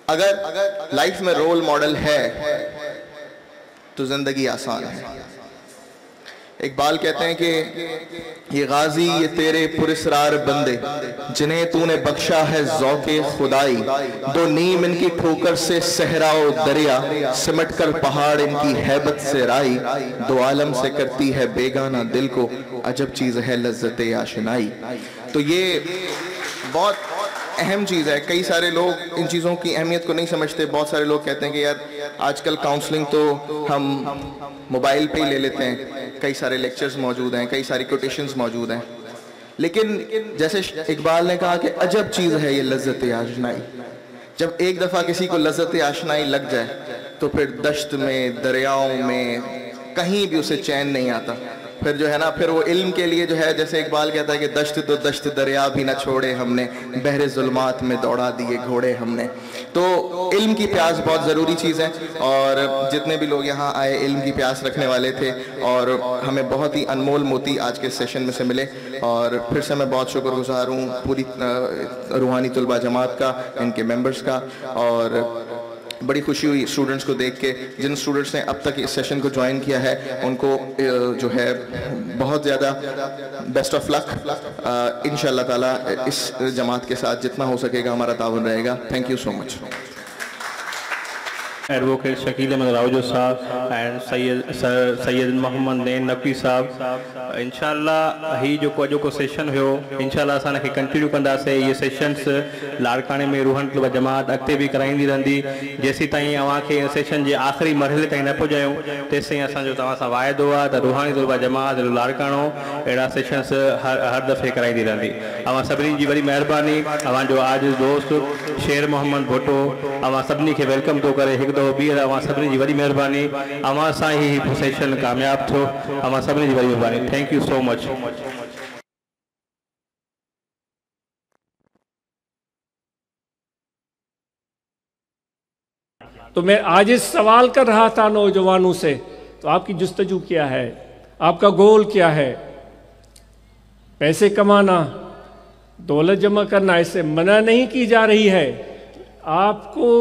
اگر لائف میں رول ماڈل ہے تو زندگی آسان ہے. اقبال کہتے ہیں کہ یہ غازی یہ تیرے پراسرار بندے جنہیں تو نے بخشا ہے ذوق خدائی, دو نیم ان کی ٹھوکر سے صحرا و دریا, سمٹ کر پہاڑ ان کی ہیبت سے رائی, دو عالم سے کرتی ہے بیگانہ دل کو عجب چیز ہے لذت آشنائی. تو یہ بہت اہم چیز ہے. کئی سارے لوگ ان چیزوں کی اہمیت کو نہیں سمجھتے. بہت سارے لوگ کہتے ہیں کہ یار آج کل کاؤنسلنگ تو ہم موبائل پہ ہی لے لیتے ہیں, کئی سارے لیکچرز موجود ہیں, کئی ساری کوٹیشنز موجود ہیں, لیکن جیسے اقبال نے کہا کہ عجب چیز ہے یہ لذت آشنائی. جب ایک دفعہ کسی کو لذت آشنائی لگ جائے تو پھر دشت میں, دریاؤں میں, کہیں بھی اسے چین نہیں آتا. پھر جو ہے نا, پھر وہ علم کے لیے جو ہے, جیسے اقبال کہتا ہے کہ دشت تو دشت دریا بھی نہ چھوڑے ہم نے, بحر ظلمات میں دوڑا دیے گھوڑے ہم نے. تو علم کی پیاس بہت ضروری چیز ہے, اور جتنے بھی لوگ یہاں آئے علم کی پیاس رکھنے والے تھے, اور ہمیں بہت ہی انمول موتی آج کے سیشن میں سے ملے. اور پھر سے میں بہت شکر گزار ہوں پوری روحانی طلبہ جماعت کا, ان کے ممبرز کا, اور بڑی خوشی ہوئی اسٹوڈنٹس کو دیکھ کے. جن اسٹوڈنٹس نے اب تک اس سیشن کو جوائن کیا ہے ان کو جو ہے بہت زیادہ بیسٹ آف لک. انشاءاللہ تعالیٰ اس جماعت کے ساتھ جتنا ہو سکے گا ہمارا تعاون رہے گا. Thank you so much. Advocate Shakeel Ahmed Raoju صاحب اینڈ سید محمد نین نقوی صاحب. انشاءاللہ ہی جو سیشن ہو انشاءاللہ اساں کے کنٹینیو کندا سے. یہ سیشنز لاڑکانے میں روحانی طلبہ جماعت اگتے بھی کرائیندی رہندی. جیسی تائیں اوہاں کے سیشن جے آخری مرحلے تائیں نہ پہنچایوں تیسے اساں جو تواں سان وعدو آ تے روحانی طلبہ جماعت لاڑکانو اہڑا سیشنز ہر دفعے کرائیندی رہندی. اوہاں سبنی جی وڈی مہربانی. اوہاں جو آج دوست شیر محمد بھٹو اوہاں سبنی کے ویلکم تو کرے ایک دو بھی اوہاں سبنی جی وڈی مہربانی. اوہاں سان ہی سیشن کامیاب تھو. اوہاں سبنی جی وڈی مہربانی. تھینک یو سو مچ. تو میں آج اس سوال کر رہا تھا نوجوانوں سے, تو آپ کی جستجو کیا ہے, آپ کا گول کیا ہے؟ پیسے کمانا, دولت جمع کرنا, اس سے منع نہیں کی جا رہی ہے. آپ کو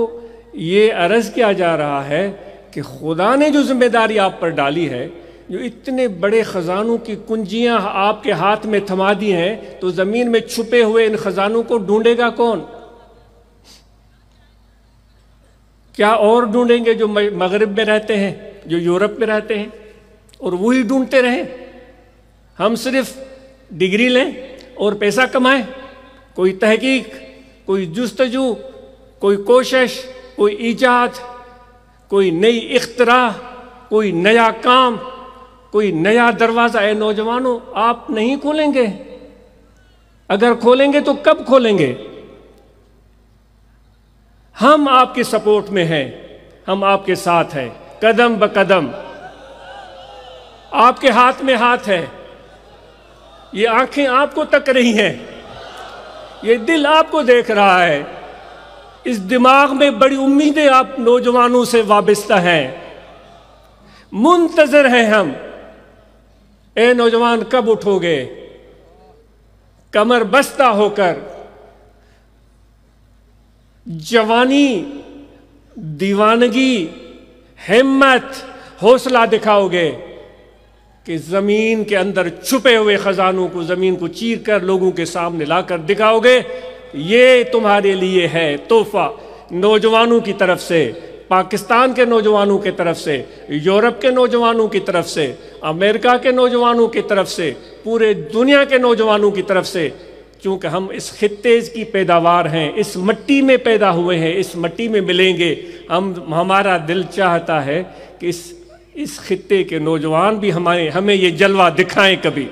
یہ عرض کیا جا رہا ہے کہ خدا نے جو ذمہ داری آپ پر ڈالی ہے, جو اتنے بڑے خزانوں کی کنجیاں آپ کے ہاتھ میں تھما دی ہیں, تو زمین میں چھپے ہوئے ان خزانوں کو ڈھونڈے گا کون؟ کیا اور ڈھونڈیں گے جو مغرب میں رہتے ہیں, جو یورپ میں رہتے ہیں, اور وہی ڈھونڈتے رہیں؟ ہم صرف ڈگری لیں اور پیسہ کمائیں؟ کوئی تحقیق, کوئی جستجو, کوئی کوشش, کوئی ایجاد, کوئی نئی اختراع, کوئی نیا کام, کوئی نیا دروازہ اے نوجوانوں آپ نہیں کھولیں گے؟ اگر کھولیں گے تو کب کھولیں گے؟ ہم آپ کے سپورٹ میں ہیں, ہم آپ کے ساتھ ہیں قدم بقدم. آپ کے ہاتھ میں ہاتھ ہے, یہ آنکھیں آپ کو تک رہی ہیں, یہ دل آپ کو دیکھ رہا ہے, اس دماغ میں بڑی امیدیں آپ نوجوانوں سے وابستہ ہیں. منتظر ہیں ہم. اے نوجوان کب اٹھو گے کمر بستہ ہو کر؟ جوانی, دیوانگی, ہمت, حوصلہ دکھاؤ گے کہ زمین کے اندر چھپے ہوئے خزانوں کو, زمین کو چیر کر لوگوں کے سامنے لا کر دکھاؤ گے. یہ تمہارے لیے ہے تحفہ نوجوانوں کی طرف سے, پاکستان کے نوجوانوں کی طرف سے, یورپ کے نوجوانوں کی طرف سے, امریکہ کے نوجوانوں کی طرف سے, پورے دنیا کے نوجوانوں کی طرف سے, چونکہ ہم اس خطے کی پیداوار ہیں، اس مٹی میں پیدا ہوئے ہیں، اس مٹی میں ملیں گے، ہمارا دل چاہتا ہے کہ اس خطے کے نوجوان بھی ہمیں یہ جلوہ دکھائیں کبھی.